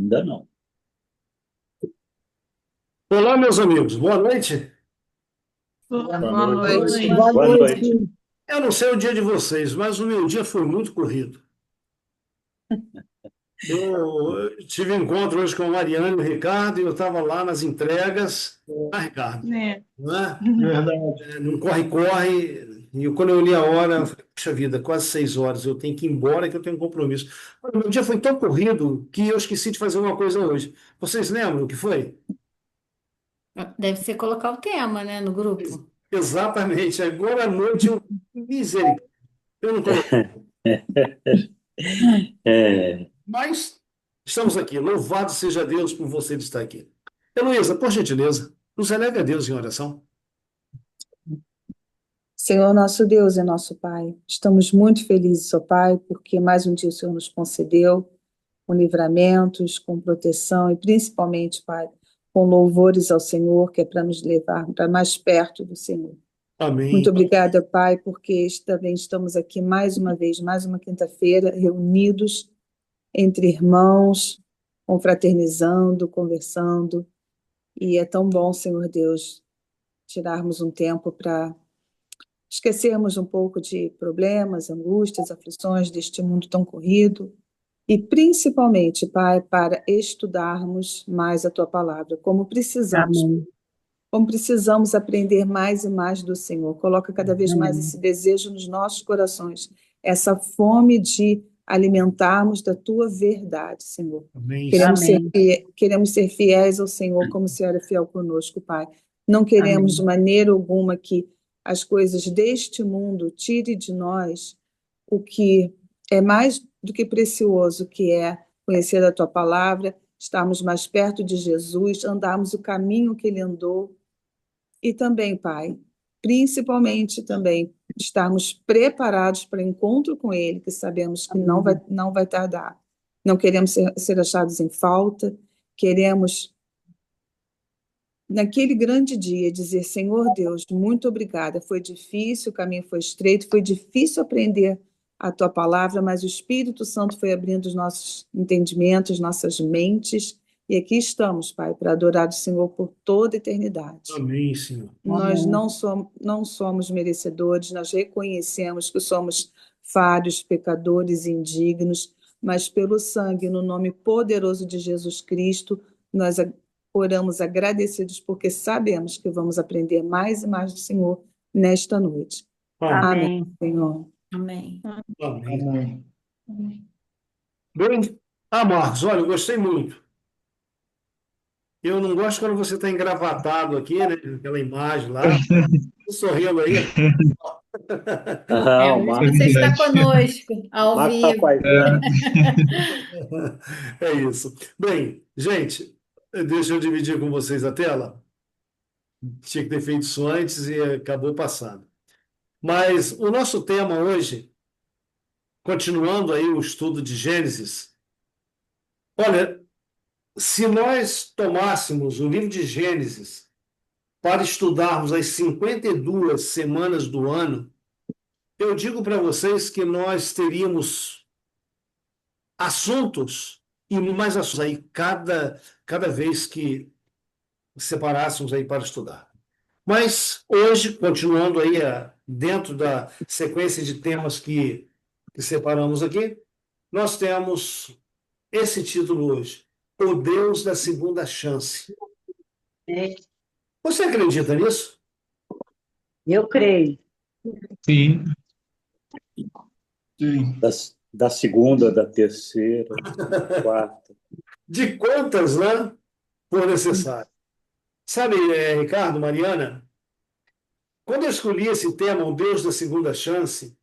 Ainda não. Olá, meus amigos, boa noite. Boa Boa noite. noite. Boa Boa noite. noite. Eu não sei o dia de vocês, mas o meu dia foi muito corrido. Eu tive encontro hoje com a Mariana e o Ricardo e eu estava lá nas entregas. Ah, Ricardo, É. não é? Verdade. Não corre. E quando eu olhei a hora, eu falei, puxa vida, quase 6 horas, eu tenho que ir embora que eu tenho um compromisso. Mas o meu dia foi tão corrido que eu esqueci de fazer uma coisa hoje. Vocês lembram o que foi? Deve ser colocar o tema, né, no grupo. Exatamente, agora à noite eu. Misericórdia, eu não coloquei. É, Mas estamos aqui. Louvado seja Deus por você estar aqui. Heloísa, por gentileza, nos eleve a Deus em oração. Senhor nosso Deus e nosso Pai, estamos muito felizes, ó Pai, porque mais um dia o Senhor nos concedeu com livramentos, com proteção e principalmente, Pai, com louvores ao Senhor, que é para nos levar para mais perto do Senhor. Muito Amém. obrigada, Pai, porque também estamos aqui mais uma vez, mais uma quinta-feira, reunidos entre irmãos, confraternizando, conversando, e é tão bom, Senhor Deus, tirarmos um tempo para esquecermos um pouco de problemas, angústias, aflições deste mundo tão corrido e principalmente, Pai, para estudarmos mais a Tua palavra, Amém. como precisamos aprender mais e mais do Senhor. Coloca cada vez mais Amém. esse desejo nos nossos corações, essa fome de alimentarmos da Tua verdade, Senhor. Amém. Amém. Queremos ser fiéis ao Senhor, como o Senhor é fiel conosco, Pai. Não queremos de Amém. maneira alguma que as coisas deste mundo tire de nós o que é mais do que precioso, que é conhecer a Tua palavra, estarmos mais perto de Jesus, andarmos o caminho que Ele andou e também, Pai, principalmente também estarmos preparados para o encontro com Ele, que sabemos que Amém. não vai tardar. Não queremos ser achados em falta, queremos, naquele grande dia, dizer: Senhor Deus, muito obrigada. Foi difícil, o caminho foi estreito, foi difícil aprender a Tua palavra, mas o Espírito Santo foi abrindo os nossos entendimentos, nossas mentes, e aqui estamos, Pai, para adorar o Senhor por toda a eternidade. Amém, Senhor. Nós Amém. não somos merecedores, nós reconhecemos que somos falhos, pecadores, indignos, mas pelo sangue, no nome poderoso de Jesus Cristo, nós oramos agradecidos porque sabemos que vamos aprender mais e mais do Senhor nesta noite. Amém. Amém, Amém. Senhor. Amém. Amém. Amém. Bem, Marcos, olha, eu gostei muito. Eu não gosto quando você está engravatado aqui, né? Aquela imagem lá. Sorrindo aí. É, não, o hoje você está conosco, ao Marco está com vivo. a gente. É isso. Bem, gente, deixa eu dividir com vocês a tela. Tinha que ter feito isso antes e acabou passando. Mas o nosso tema hoje, continuando aí o estudo de Gênesis, olha, se nós tomássemos o livro de Gênesis para estudarmos as 52 semanas do ano, eu digo para vocês que nós teríamos assuntos e mais assuntos aí cada vez que separássemos aí para estudar. Mas hoje, continuando aí dentro da sequência de temas que separamos aqui, nós temos esse título hoje: O Deus da Segunda Chance. É, Você acredita nisso? eu creio. Sim, Da, da segunda, da terceira, quarta. De quantas, né, for necessário. Sabe, Ricardo, Mariana, quando eu escolhi esse tema, O Deus da Segunda Chance,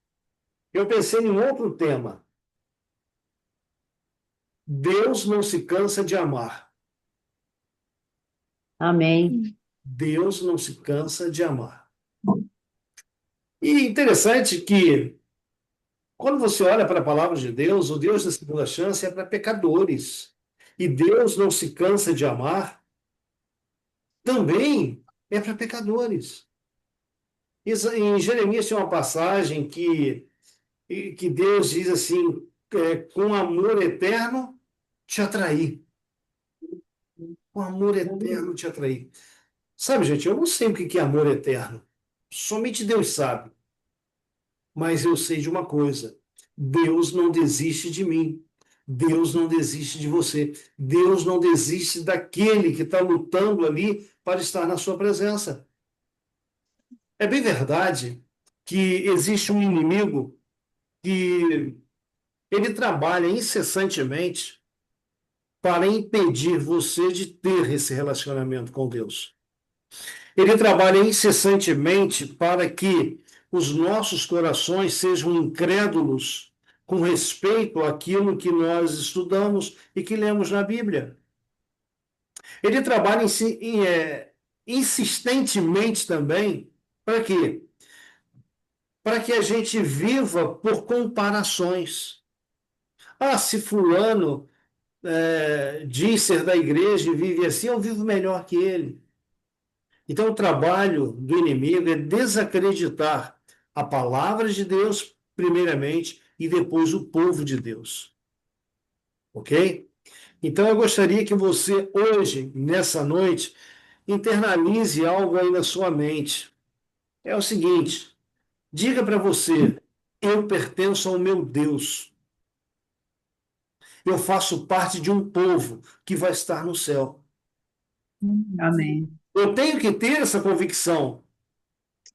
eu pensei em outro tema. Deus não se cansa de amar. Amém. Deus não se cansa de amar. E interessante que, quando você olha para a palavra de Deus, o Deus da segunda chance é para pecadores. E Deus não se cansa de amar também é para pecadores. Em Jeremias tem uma passagem que Deus diz assim: com amor eterno te atraí. O amor eterno te atrair. Sabe, gente, eu não sei o que é amor eterno. Somente Deus sabe. Mas eu sei de uma coisa: Deus não desiste de mim. Deus não desiste de você. Deus não desiste daquele que está lutando ali para estar na sua presença. É bem verdade que existe um inimigo que ele trabalha incessantemente para impedir você de ter esse relacionamento com Deus. Ele trabalha incessantemente para que os nossos corações sejam incrédulos com respeito àquilo que nós estudamos e que lemos na Bíblia. Ele trabalha insistentemente também para quê? Para que a gente viva por comparações. Ah, se fulano diz ser da igreja e vive assim, eu vivo melhor que ele. Então, o trabalho do inimigo é desacreditar a palavra de Deus, primeiramente, e depois o povo de Deus. Ok? Então, eu gostaria que você, hoje, nessa noite, internalize algo aí na sua mente. É o seguinte: diga para você, eu pertenço ao meu Deus. Eu faço parte de um povo que vai estar no céu. Amém. Eu tenho que ter essa convicção.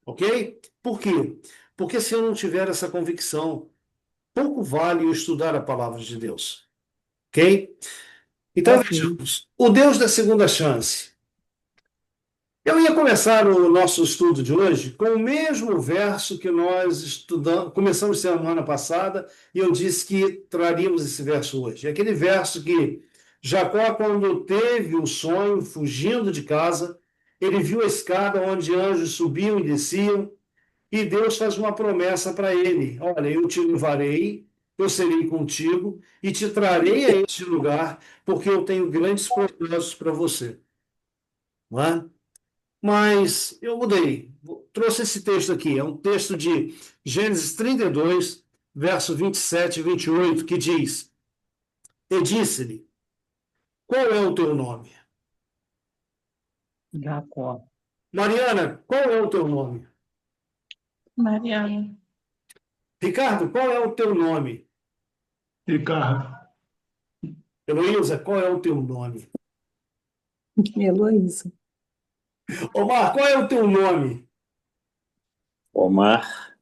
Ok? Por quê? Porque se eu não tiver essa convicção, pouco vale eu estudar a palavra de Deus. Ok? Então Ok. vejamos. O Deus da segunda chance. Eu ia começar o nosso estudo de hoje com o mesmo verso que nós estudamos, começamos semana passada, e eu disse que traríamos esse verso hoje. É aquele verso que Jacó, quando teve o sonho, fugindo de casa, ele viu a escada onde anjos subiam e desciam, e Deus faz uma promessa para ele: olha, eu te levarei, eu serei contigo e te trarei a este lugar, porque eu tenho grandes propósitos para você. Não é? Mas eu mudei. Trouxe esse texto aqui. É um texto de Gênesis 32, verso 27 e 28, que diz: E disse-lhe, qual é o teu nome? Jacó. Mariana, qual é o teu nome? Mariana. Ricardo, qual é o teu nome? Ricardo, Heloísa, qual é o teu nome? Heloísa. Omar, qual é o teu nome? Omar,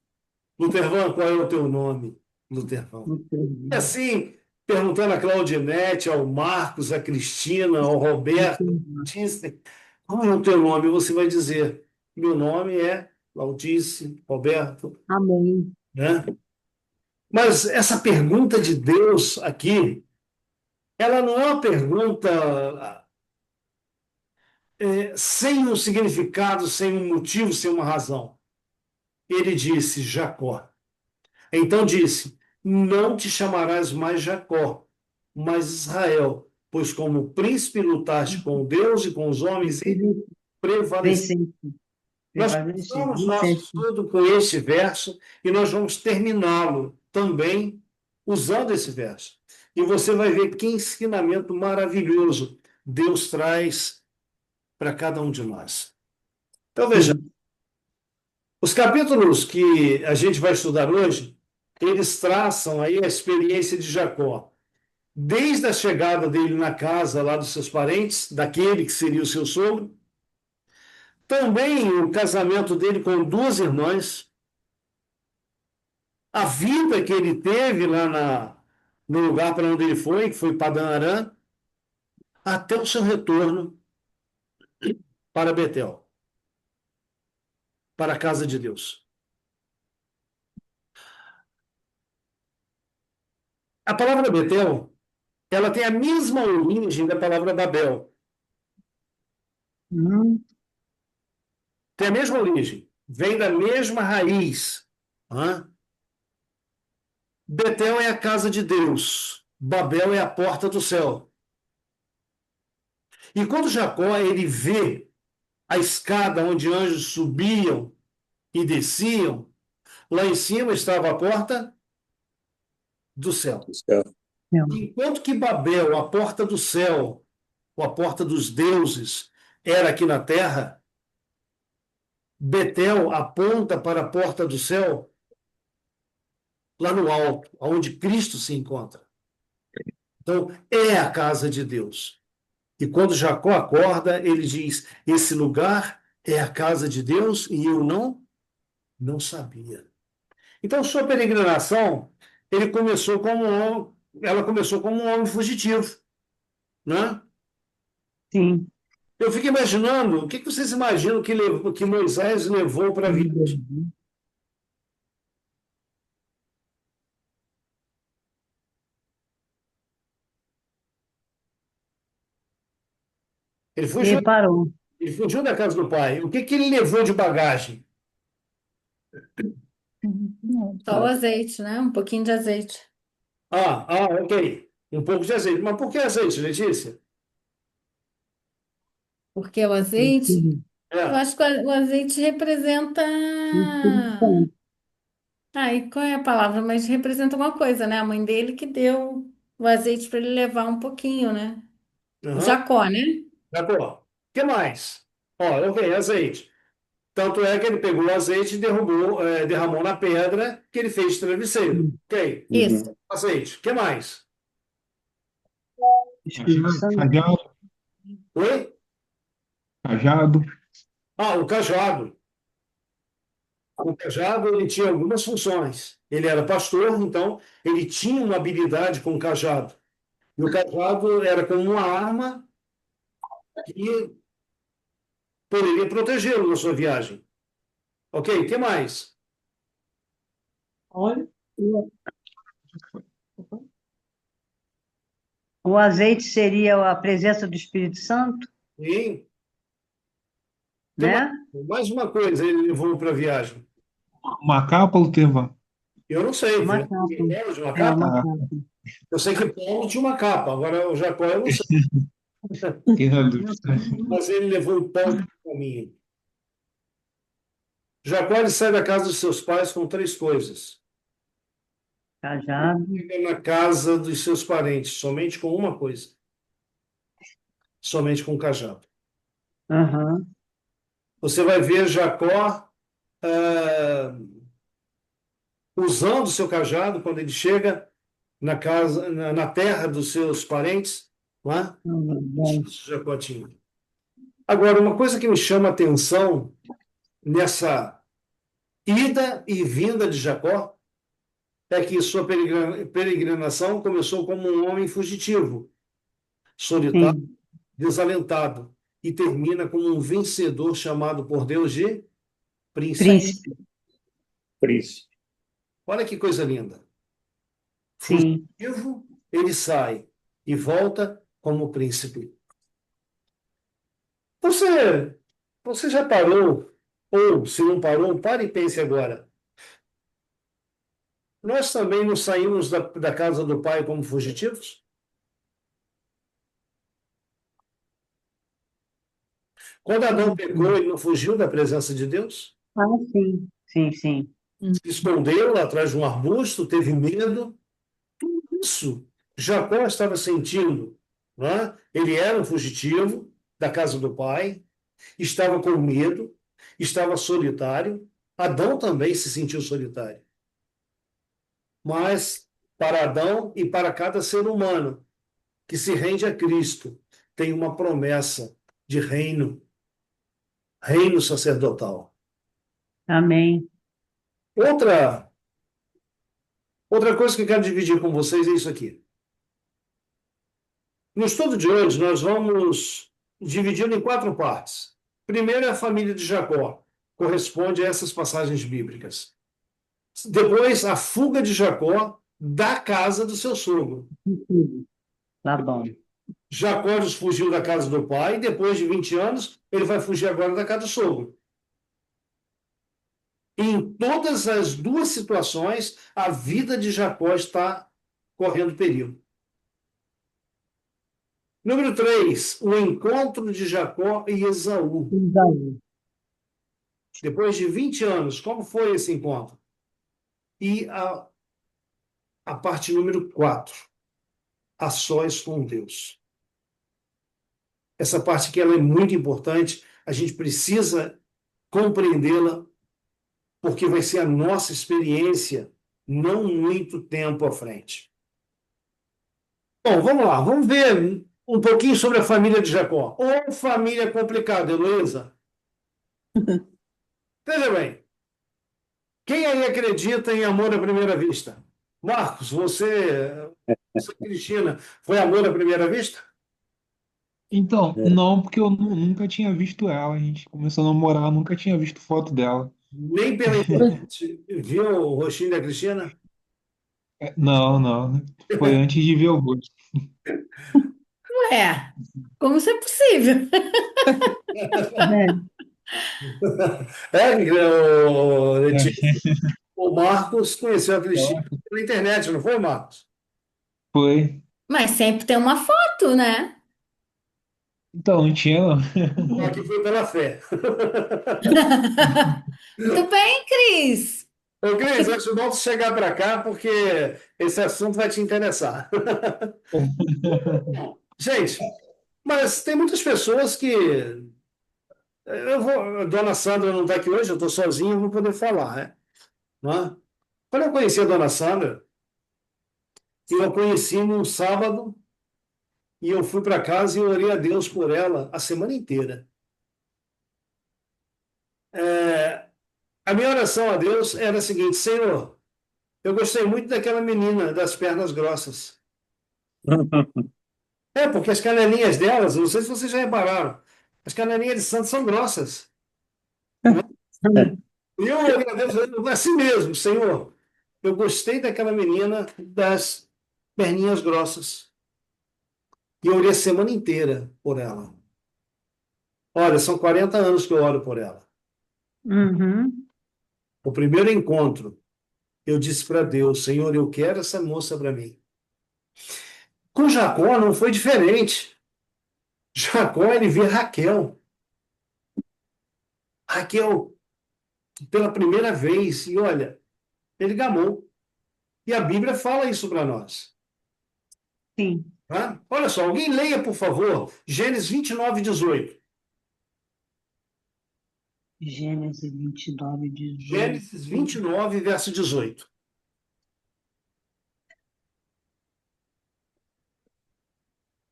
Lutervan, qual é o teu nome? Lutervan. E assim, perguntando a Claudinete, ao Marcos, à Cristina, ao Roberto, Lautice, qual é o teu nome? Você vai dizer: meu nome é Lautice, Roberto, Amém. né? Mas essa pergunta de Deus aqui, ela não é uma pergunta sem um significado, sem um motivo, sem uma razão. Ele disse: Jacó. Então disse: não te chamarás mais Jacó, mas Israel, pois como príncipe lutaste com Deus e com os homens e prevaleceste. Venceste. Nós Prevaleceste. começamos nosso Venceste. estudo com este verso e nós vamos terminá-lo também usando esse verso. E você vai ver que ensinamento maravilhoso Deus traz para cada um de nós. Então veja, os capítulos que a gente vai estudar hoje, eles traçam aí a experiência de Jacó, desde a chegada dele na casa lá dos seus parentes, daquele que seria o seu sogro, também o casamento dele com duas irmãs, a vida que ele teve lá no lugar para onde ele foi, que foi Padã Arã, até o seu retorno para Betel, para a casa de Deus. A palavra Betel, ela tem a mesma origem da palavra Babel. Tem a mesma origem, vem da mesma raiz. Betel é a casa de Deus, Babel é a porta do céu. E quando Jacó ele vê a escada onde anjos subiam e desciam, lá em cima estava a porta do céu. do céu. Enquanto que Babel, a porta do céu, ou a porta dos deuses, era aqui na terra, Betel aponta para a porta do céu, lá no alto, onde Cristo se encontra. Então, é a casa de Deus. E quando Jacó acorda, ele diz: esse lugar é a casa de Deus e eu não sabia. Então, sua peregrinação, ela começou como um homem fugitivo, né? Sim. Eu fico imaginando, o que vocês imaginam que Moisés levou para a viagem? Ele fugiu, E parou. ele fugiu da casa do pai. O que ele levou de bagagem? Só o azeite, né? Um pouquinho de azeite. Ok. Um pouco de azeite. Mas por que azeite, Letícia? Porque o azeite, eu É. acho que o azeite representa. Ah, e qual é a palavra? Mas representa uma coisa, né? A mãe dele que deu o azeite para ele levar um pouquinho, né? O Aham. Jacó, né? Jacó. O que mais? Ok, azeite. Tanto é que ele pegou o azeite e derramou na pedra que ele fez de travesseiro. Ok, Isso. azeite. O que mais? Espírito Santo. Cajado, Oi? cajado. O cajado. O cajado ele tinha algumas funções. Ele era pastor, então ele tinha uma habilidade com o cajado. E o cajado era como uma arma que poderia protegê-lo na sua viagem. Ok, o que mais? Olha. O azeite seria a presença do Espírito Santo, E tem né? mais uma coisa ele levou para a viagem. Uma capa ou teva? Eu não sei, Uma foi capa. Paulo de uma É, uma capa? Ah, capa. Eu sei que Paulo tinha uma capa, agora o Jacó eu não sei, fiquei na dúvida. mas ele levou o pão para o caminho. Jacó ele sai da casa dos seus pais com três coisas. Cajado. Chega na casa dos seus parentes, somente com uma coisa, somente com um cajado. Aham. Você vai ver Jacó usando o seu cajado quando ele chega na casa, na terra dos seus parentes, não é? Bom. Jacó tinha. Agora, uma coisa que me chama a atenção nessa ida e vinda de Jacó é que sua peregrinação começou como um homem fugitivo, solitário, Sim. desalentado, e termina como um vencedor chamado por Deus de príncipe. Príncipe. Príncipe. Olha que coisa linda. Sim. Fugitivo, ele sai e volta como príncipe. Você, você já parou, ou se não parou, pare e pense agora. Nós também não saímos da casa do pai como fugitivos? Quando Adão pecou, ele não fugiu da presença de Deus? Ah, sim. Sim, sim. Se escondeu lá atrás de um arbusto, teve medo. Tudo isso Jacó estava sentindo, não é? Ele era um fugitivo da casa do pai, estava com medo, estava solitário. Adão também se sentiu solitário. Mas para Adão e para cada ser humano que se rende a Cristo, tem uma promessa de reino, reino sacerdotal. Amém. Outra coisa que eu quero dividir com vocês é isso aqui. No estudo de hoje, nós vamos dividir em quatro partes. Primeiro é a família de Jacó, corresponde a essas passagens bíblicas. Depois, a fuga de Jacó da casa do seu sogro. Tá bom. Jacó fugiu da casa do pai, e depois de 20 anos, ele vai fugir agora da casa do sogro. Em todas as duas situações, a vida de Jacó está correndo perigo. Número 3, o encontro de Jacó e Esaú. Isaú. Depois de 20 anos, como foi esse encontro? E a parte número 4, a sós com Deus. essa parte que ela é muito importante, a gente precisa compreendê-la, porque vai ser a nossa experiência não muito tempo à frente. Bom, vamos lá, vamos ver um pouquinho sobre a família de Jacó. Ou família complicada, Heloísa? Veja bem, quem aí acredita em amor à primeira vista? Marcos, você, Cristina, foi amor à primeira vista? Então, É. não, porque eu nunca tinha visto ela. A gente começou a namorar, eu nunca tinha visto foto dela. Nem pela internet. Viu o rostinho da Cristina? Não, não. Foi antes de ver o rosto. Ué, como isso é possível? É. Letícia, o Marcos conheceu a Cristina pela internet, não foi, Marcos? Foi. Mas sempre tem uma foto, né? Então, não tinha, não. Aqui foi pela fé. Muito bem, Cris. Ô, Cris, acho bom você chegar para cá, porque esse assunto vai te interessar. Gente, mas tem muitas pessoas que. A dona Sandra não está aqui hoje, eu estou sozinho, vou poder falar, né? Não é? Quando eu conheci a dona Sandra, eu a conheci num sábado e eu fui para casa e orei a Deus por ela a semana inteira. A minha oração a Deus era a seguinte: Senhor, eu gostei muito daquela menina das pernas grossas. Porque as canelinhas delas, não sei se vocês já repararam, as canelinhas de santo são grossas. E eu orei a Deus assim mesmo, Senhor, eu gostei daquela menina das perninhas grossas. E eu orei a semana inteira por ela. Olha, são 40 anos que eu oro por ela. Uhum. O primeiro encontro, eu disse para Deus, Senhor, eu quero essa moça para mim. Com Jacó não foi diferente. Jacó, ele vê Raquel. Raquel, pela primeira vez, e olha, ele gamou. E a Bíblia fala isso para nós. Sim. Tá? Olha só, alguém leia, por favor, Gênesis 29, 18. Gênesis 29, 18. Gênesis 29, verso 18.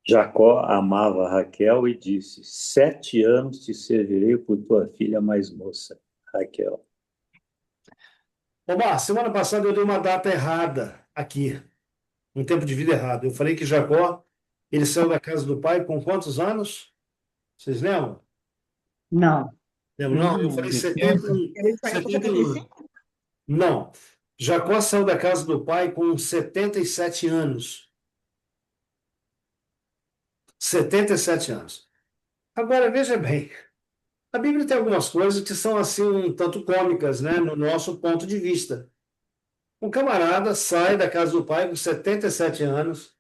Jacó amava Raquel e disse: 7 anos te servirei por tua filha mais moça, Raquel. Omar, semana passada eu dei uma data errada aqui, um tempo de vida errado. Eu falei que Jacó, ele saiu da casa do pai com quantos anos? Vocês lembram? Não. Lembram? Não, eu falei 71. Ele saiu com 75. Não. Jacó saiu da casa do pai com 77 anos. 77 anos. Agora, veja bem, a Bíblia tem algumas coisas que são assim um tanto cômicas, né, no nosso ponto de vista. Um camarada sai da casa do pai com 77 anos,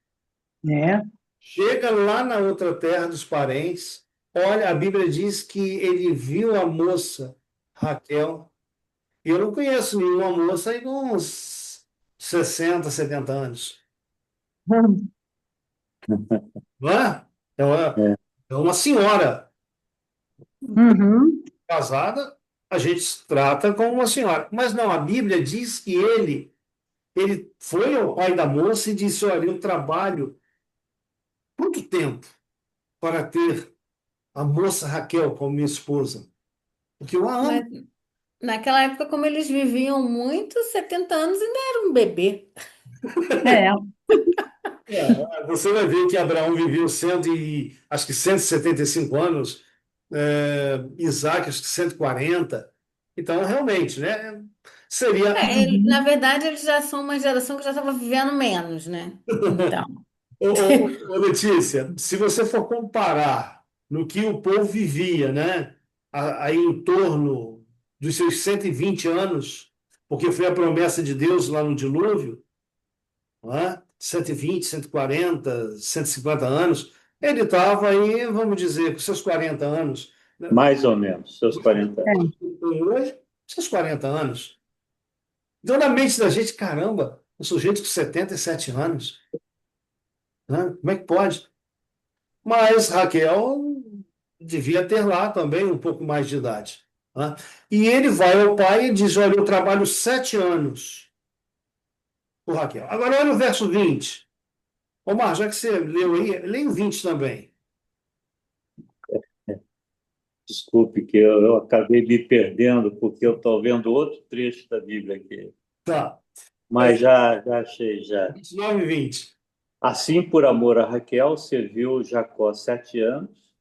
É. chega lá na outra terra dos parentes, olha, a Bíblia diz que ele viu a moça Raquel, e eu não conheço nenhuma moça aí com uns 60, 70 anos. Não é? É. É uma senhora Uhum. casada, a gente trata como uma senhora. Mas não, a Bíblia diz que ele foi ao pai da moça e disse: olha, eu trabalho muito tempo para ter a moça Raquel como minha esposa, porque eu a amo. Mas naquela época, como eles viviam muito, 70 anos ainda era um bebê. É. Você vai ver que Abraão viveu acho que 175 anos, Isaac acho que 140. Então, realmente, né? Seria. Na verdade, eles já são uma geração que já estava vivendo menos, né? Então, Letícia, se você for comparar no que o povo vivia, né? Aí em torno dos seus 120 anos, porque foi a promessa de Deus lá no dilúvio, não é? 120, 140, 150 anos, ele estava aí, vamos dizer, com seus 40 anos, né? Mais ou menos, seus 40 anos. Hoje, seus 40 anos. Então, na mente da gente, caramba, um sujeito com 77 anos, né? Como é que pode? Mas Raquel devia ter lá também um pouco mais de idade, né? E ele vai ao pai e diz: olha, eu trabalho 7 anos por Raquel. Agora, olha o verso 20. Omar, já que você leu aí, leia o 20 também. Desculpe que eu acabei me perdendo, porque eu estou vendo outro trecho da Bíblia aqui. Tá. Mas já achei, já. 29 e 20. Assim, por amor a Raquel, serviu Jacó 7 anos,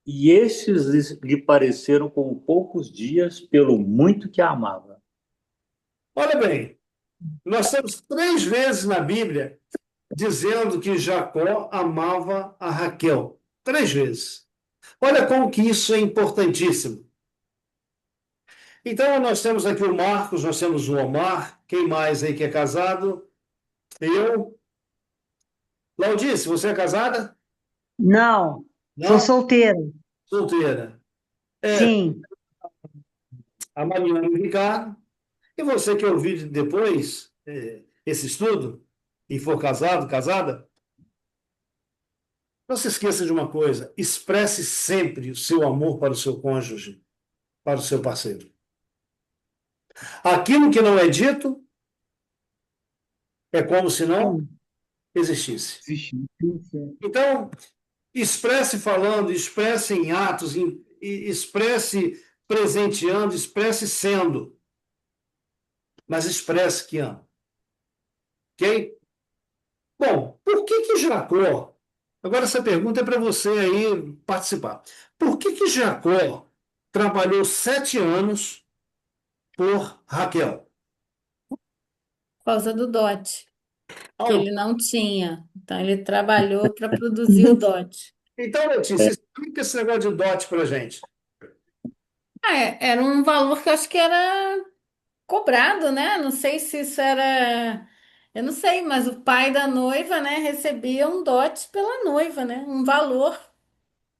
e estes lhe pareceram como poucos dias, pelo muito que a amava. Olha bem, nós temos 3 vezes na Bíblia dizendo que Jacó amava a Raquel. 3 vezes. Olha como que isso é importantíssimo. Então, nós temos aqui o Marcos, nós temos o Omar. Quem mais aí que é casado? Eu. Laudice, você é casada? Não, sou Não? solteira. Solteira. É, Sim, a Mariana e o Ricardo. E você que ouvir depois esse estudo e for casado, casada, não se esqueça de uma coisa: expresse sempre o seu amor para o seu cônjuge, para o seu parceiro. Aquilo que não é dito é como se não sim. existisse. Existir. Então, expresse falando, expresse em atos, expresse presenteando, expresse sendo, mas expresse que ama. Ok? Bom, por que que Jacó? Agora essa pergunta é para você aí participar. Por que que Jacó trabalhou 7 anos por Raquel? Por causa do dote, que Ah, ele não tinha. Então, ele trabalhou para produzir o dote. então, Letícia, explica esse negócio de dote para gente. Ah, era um valor que eu acho que era cobrado, né? Não sei se isso era. Eu não sei, mas o pai da noiva, né, recebia um dote pela noiva, né? Um valor.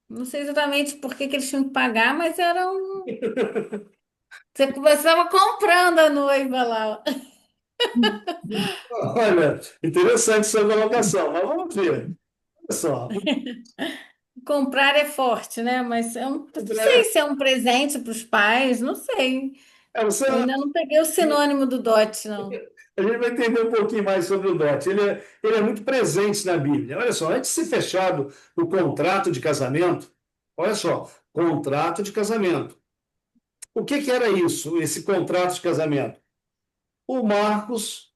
Não sei exatamente por que que eles tinham que pagar, mas era um. Você começava comprando a noiva lá. Olha, interessante sua colocação, mas vamos ver. Olha só. Comprar é forte, né? Mas não sei se é um presente para os pais, não sei. Você, Eu ainda não peguei o sinônimo do dote, não. a gente vai entender um pouquinho mais sobre o dote. Ele é muito presente na Bíblia. Olha só, antes de ser fechado o contrato de casamento, olha só, contrato de casamento. O que que era isso, esse contrato de casamento? O Marcos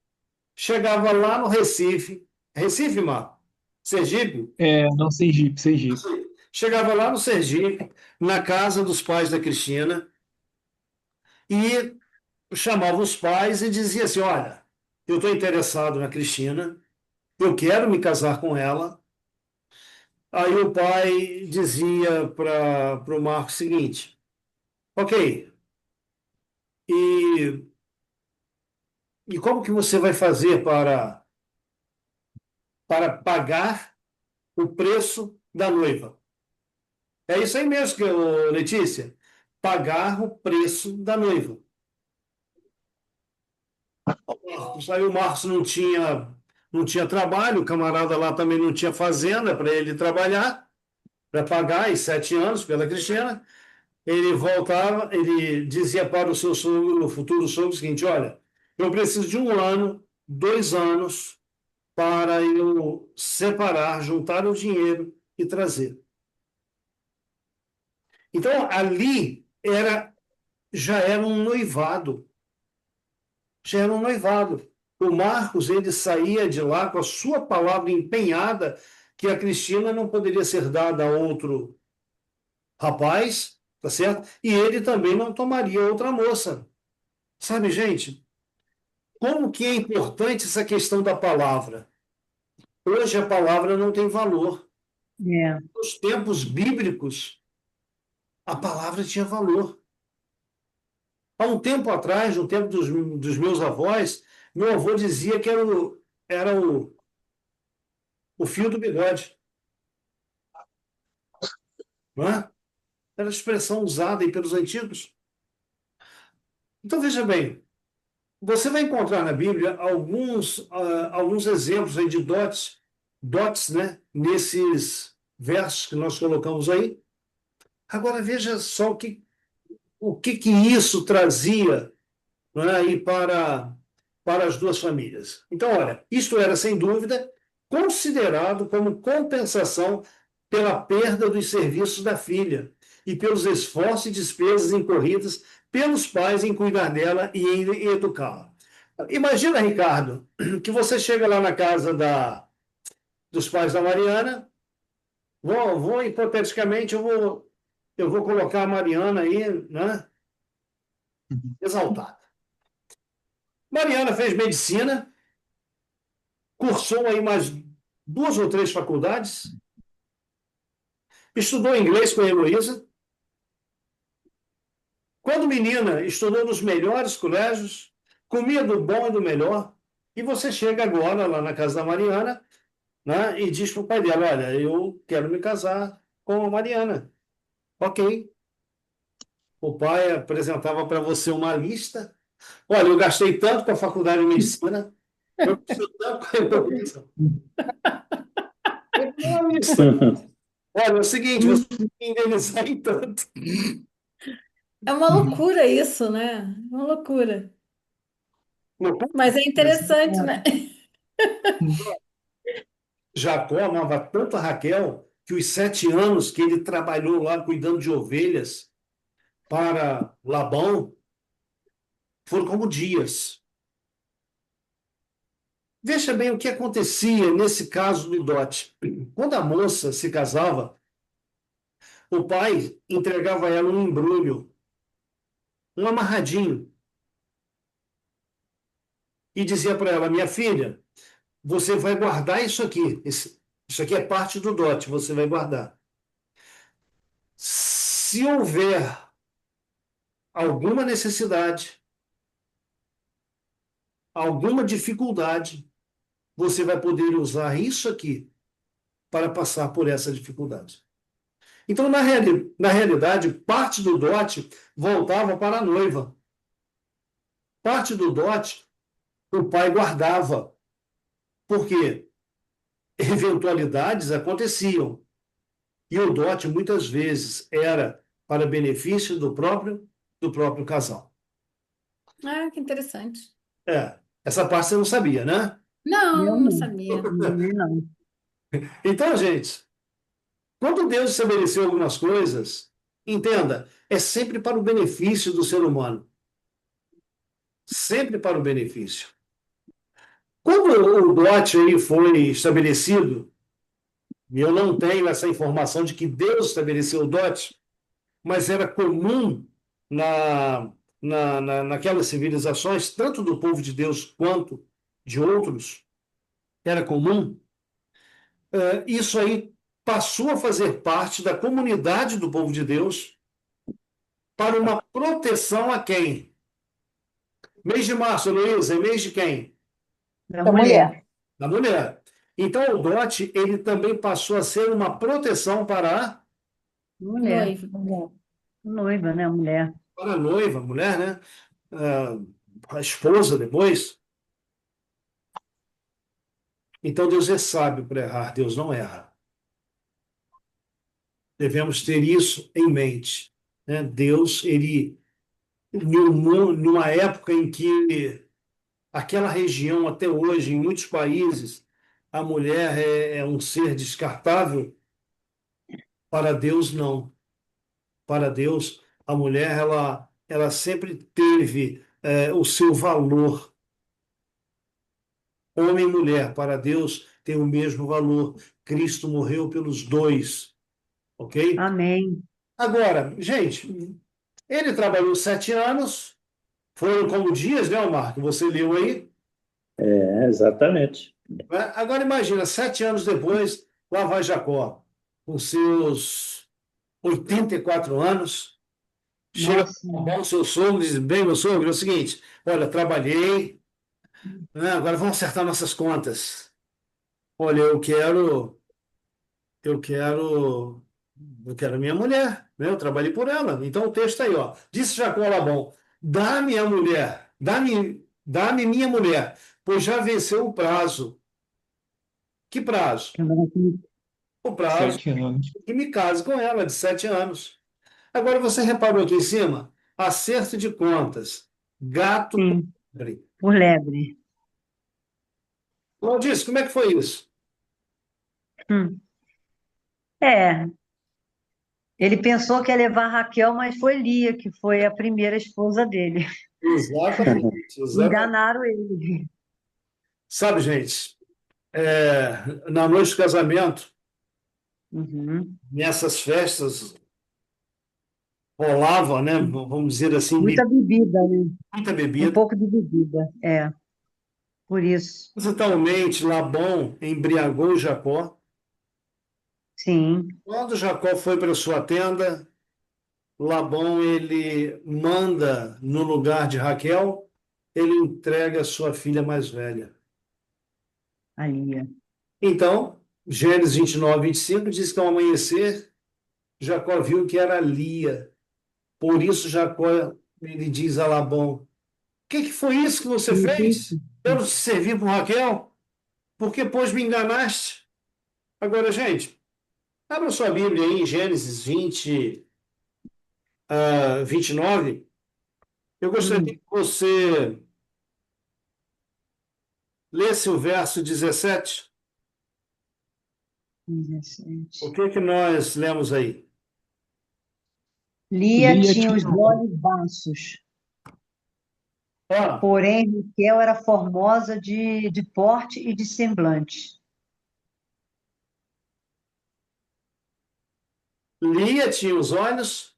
chegava lá no Recife, Recife, Marcos? Sergipe? Não, Sergipe, Sergipe. Chegava lá no Sergipe, na casa dos pais da Cristina, e chamava os pais e dizia assim: olha, eu estou interessado na Cristina, eu quero me casar com ela. Aí o pai dizia para o Marco o seguinte: ok, e, e como que você vai fazer para pagar o preço da noiva? É isso aí mesmo, Letícia. Pagar o preço da noiva. Aí o Marcos não tinha trabalho, o camarada lá também não tinha fazenda para ele trabalhar, para pagar os 7 anos pela Cristina. Ele voltava, ele dizia para o seu sogro, o futuro sogro, o seguinte: olha, eu preciso de 1 ano, 2 anos para eu separar, juntar o dinheiro e trazer. Então, ali já era um noivado, já era um noivado. O Marcos, ele saía de lá com a sua palavra empenhada que a Cristina não poderia ser dada a outro rapaz, tá certo? E ele também não tomaria outra moça. Sabe, gente, como que é importante essa questão da palavra? Hoje a palavra não tem valor. É. Nos tempos bíblicos, a palavra tinha valor. Há um tempo atrás, no tempo dos meus avós, meu avô dizia que era o fio do bigode. Não é? Era a expressão usada aí pelos antigos. Então, veja bem, você vai encontrar na Bíblia alguns exemplos aí de dotes, né, nesses versos que nós colocamos aí. Agora veja só o que isso trazia, não é, aí para as duas famílias. Então, olha, isto era, sem dúvida, considerado como compensação pela perda dos serviços da filha e pelos esforços e despesas incorridas pelos pais em cuidar dela e em educá-la. Imagina, Ricardo, que você chega lá na casa dos pais da Mariana, hipoteticamente, eu vou colocar a Mariana aí, né, exaltada. Mariana fez medicina, cursou aí mais 2 ou 3 faculdades, estudou inglês com a Heloísa. Quando menina, estudou nos melhores colégios, comia do bom e do melhor. E você chega agora lá na casa da Mariana, né, e diz para o pai dela: olha, eu quero me casar com a Mariana. Ok. O pai apresentava para você uma lista. Olha, eu gastei tanto com a faculdade de medicina, eu gastei tanto com a Heloísa. Uma lista. Olha, é o seguinte, você tem que indenizar em tanto. É uma loucura isso, né? Uma loucura. Mas é interessante, né? Jacó amava tanto a Raquel que os 7 anos que ele trabalhou lá cuidando de ovelhas para Labão foram como dias. Veja bem o que acontecia nesse caso do dote. Quando a moça se casava, o pai entregava a ela um embrulho, um amarradinho, e dizia para ela: minha filha, você vai guardar isso aqui. Isso aqui é parte do dote, você vai guardar. Se houver alguma necessidade, alguma dificuldade, você vai poder usar isso aqui para passar por essa dificuldade. Então, na realidade, parte do dote voltava para a noiva. Parte do dote o pai guardava, porque eventualidades aconteciam. E o dote, muitas vezes, era para benefício do próprio casal. Ah, que interessante. Essa parte você não sabia, né? Não, Eu não não, sabia. também não. Então, gente, quando Deus estabeleceu algumas coisas, entenda, é sempre para o benefício do ser humano. Sempre para o benefício. Quando o dote aí foi estabelecido, e eu não tenho essa informação de que Deus estabeleceu o dote, mas era comum naquelas civilizações, tanto do povo de Deus quanto de outros, era comum. Isso aí passou a fazer parte da comunidade do povo de Deus para uma proteção a quem? Mês de março, Heloísa, é mês de quem? Da Da mulher. mulher. Da mulher. Então, o dote, ele também passou a ser uma proteção Mulher. Noivo. Mulher. Noiva, né? Mulher. para a noiva, a mulher, né? A esposa depois. Então, Deus é sábio para errar, Deus não erra. Devemos ter isso em mente, né? Deus, ele, numa época em que aquela região, até hoje, em muitos países, a mulher é um ser descartável, para Deus, não. Para Deus, a mulher, ela sempre teve o seu valor. Homem e mulher, para Deus, tem o mesmo valor. Cristo morreu pelos dois, ok? Amém. Agora, gente, ele trabalhou 7 anos, foram como dias, né, Omar, que você leu aí, Exatamente. né? Agora imagina, 7 anos depois, lá vai Jacó, com seus 84 anos, chega Nossa. para o seu sogro e diz: bem, meu sogro, é o seguinte, olha, trabalhei, né, agora vamos acertar nossas contas. Olha, eu quero, eu quero a minha mulher, né? Eu trabalhei por ela. Então o texto está aí, ó. Disse Jacó a Labão: dá-me a mulher, dá-me minha mulher, pois já venceu o prazo. Que prazo? O prazo 7 anos. que me case com ela, de 7 anos. Agora você reparou aqui em cima? Acerto de contas. Gato por Sim, lebre. por lebre. Claudice, como é que foi isso? Hum. É, ele pensou que ia levar a Raquel, mas foi Lia, que foi a primeira esposa dele. Exatamente, exatamente. Enganaram ele. Sabe, gente, na noite do casamento, Uhum. nessas festas, rolava, né? Vamos dizer assim, Muita bebida, né? muita Um bebida. pouco de bebida, por isso. Totalmente, Labão embriagou Jacó. Sim, Quando Jacó foi para sua tenda, Labão ele manda no lugar de Raquel, ele entrega a sua filha mais velha. a Lia. Então, Gênesis 29, 25 diz que ao amanhecer, Jacó viu que era Lia. Por isso Jacó ele diz a Labão: o que foi isso que você fez? Eu não te servi por Raquel? Por que, pois, me enganaste? Agora, gente, abra sua Bíblia aí em Gênesis 29. Eu gostaria Hum, que você lesse o verso 17. O 17. que nós lemos aí? Lia Lia tinha tinha os olhos baços, Ó, porém Raquel era formosa de porte e de semblante. Lia tinha os olhos.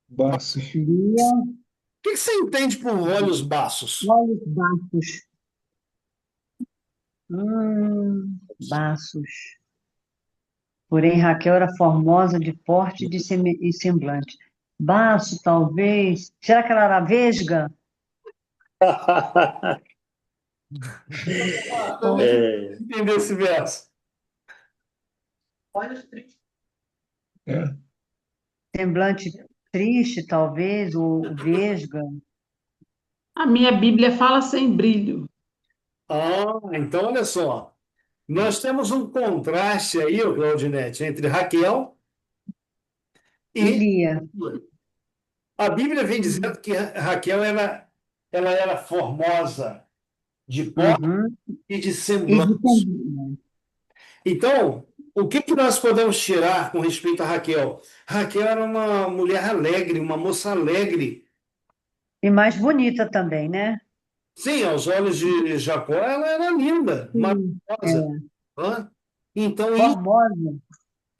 baços. Lia, O que você entende por olhos baços? olhos baços. Baços. Porém Raquel era formosa de porte e semblante. Baço, talvez. Será que ela era vesga? Como entender esse verso? É. Semblante triste, talvez, ou vesga. A minha Bíblia fala sem brilho. Então olha só. Nós temos um contraste aí, ô Claudinete, entre Raquel E e Lia. a Bíblia vem dizendo que Raquel ela era formosa de porte Uhum. e de E de semblante. semblante. Então, o que nós podemos tirar com respeito a Raquel? Raquel era uma mulher alegre, uma moça alegre. E mais bonita também, né? Sim, aos olhos de Jacó, ela era linda, Sim. maravilhosa. Hã? Então, Formosa.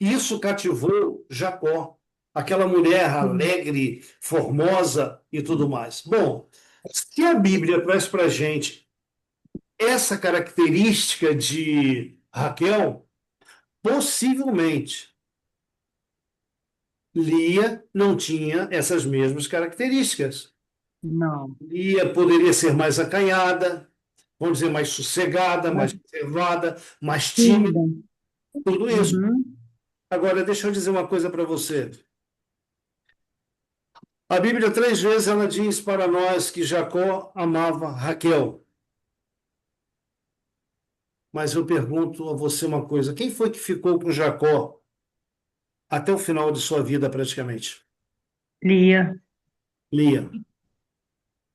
isso cativou Jacó, aquela mulher Sim. alegre, formosa e tudo mais. Bom, se a Bíblia traz para a gente essa característica de Raquel, possivelmente Lia não tinha essas mesmas características. Não. Lia poderia ser mais acanhada, vamos dizer, mais sossegada, Mas mais reservada, mais tímida, tímida. tudo isso. Uhum. Agora, deixa eu dizer uma coisa para você. A Bíblia, 3 vezes, ela diz para nós que Jacó amava Raquel. Mas eu pergunto a você uma coisa: quem foi que ficou com Jacó até o final de sua vida, praticamente? Lia. Lia.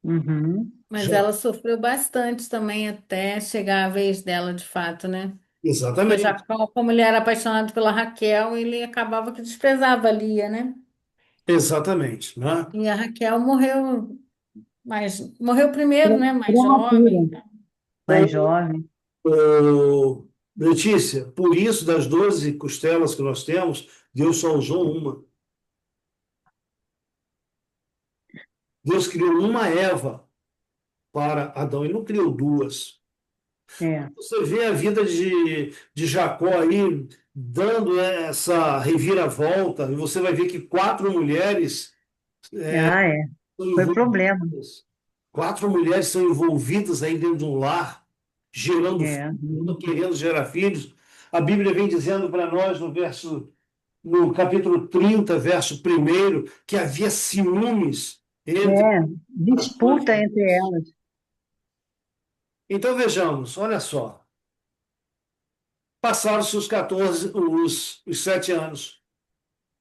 Uhum. Mas Já. ela sofreu bastante também até chegar a vez dela, de fato, né? Porque Exatamente. Jacó, como ele era apaixonado pela Raquel, ele acabava que desprezava a Lia, né? Exatamente, né? E a Raquel morreu, mas morreu primeiro, né? Mais Prematura. jovem. Mais jovem. Letícia, por isso, das 12 costelas que nós temos, Deus só usou uma. Deus criou uma Eva para Adão, ele não criou duas. É. Você vê a vida de Jacó aí dando essa reviravolta, e você vai ver que 4 mulheres Ah, é. são Foi problema. envolvidas. 4 mulheres são envolvidas aí dentro de um lar, gerando É. filhos, querendo gerar filhos. A Bíblia vem dizendo para nós no capítulo 30, verso 1, que havia ciúmes entre É. as duas Disputa entre mulheres. elas. Então vejamos, olha só. Passaram-se os 14, os 7 anos.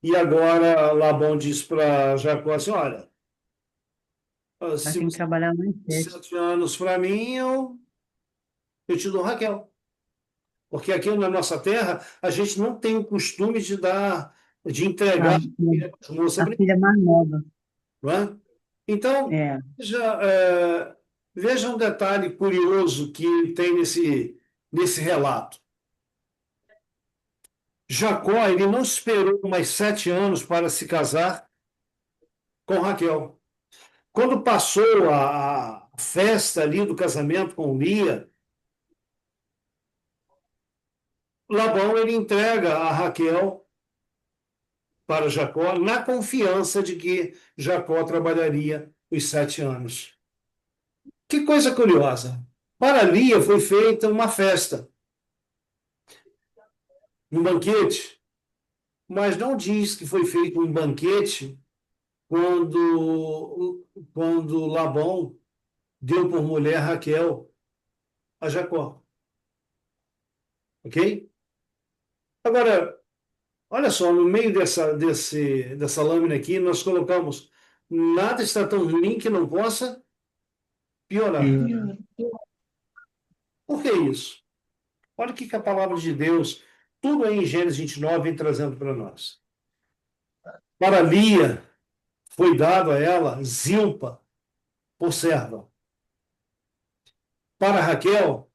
E agora Labão diz para Jacó assim: olha, Vai se ter que você trabalhar mais der 7. 7 anos para mim, eu te dou Raquel. Porque aqui na nossa terra, a gente não tem o costume de A, entregar as moças, a filha mais nova. não é? Então, É. veja um detalhe curioso que tem nesse relato. Jacó, ele não esperou mais 7 anos para se casar com Raquel. Quando passou a festa ali do casamento com Lia, Labão ele entrega a Raquel para Jacó na confiança de que Jacó trabalharia os 7 anos. Que coisa curiosa. Para Lia foi feita uma festa, um banquete, mas não diz que foi feito um banquete quando Labão deu por mulher Raquel a Jacó. Ok? Agora, olha só, no meio dessa lâmina aqui, nós colocamos: nada está tão ruim que não possa piorar. E, Por que isso? Olha o que a palavra de Deus, tudo aí em Gênesis 29, vem trazendo para nós. Para Lia, foi dado a ela Zilpa por serva. Para Raquel,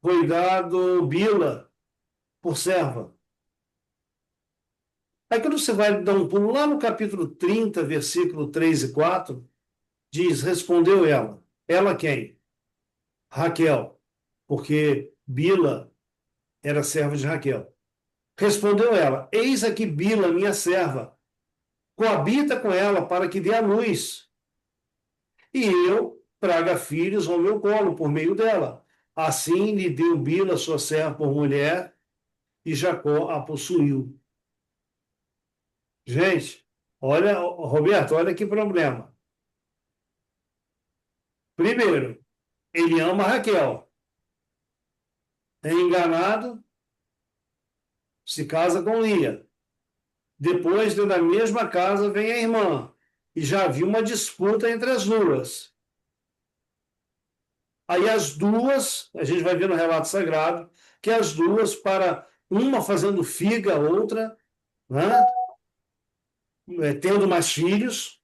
foi dado Bila por serva. Aí quando você vai dar um pulo lá no capítulo 30, versículo 3 e 4, diz: respondeu ela. Ela quem? Raquel, porque Bila era serva de Raquel. Respondeu ela: eis aqui Bila, minha serva, coabita com ela para que dê à luz, e eu traga filhos ao meu colo por meio dela. Assim lhe deu Bila sua serva por mulher, e Jacó a possuiu. Gente, olha, Roberto, olha que problema. Primeiro, ele ama Raquel, é enganado, se casa com Lia. Depois, dentro da mesma casa, vem a irmã. E já havia uma disputa entre as duas. Aí as duas, a gente vai ver no relato sagrado, que as duas, para uma fazendo figa, a outra, né, tendo mais filhos,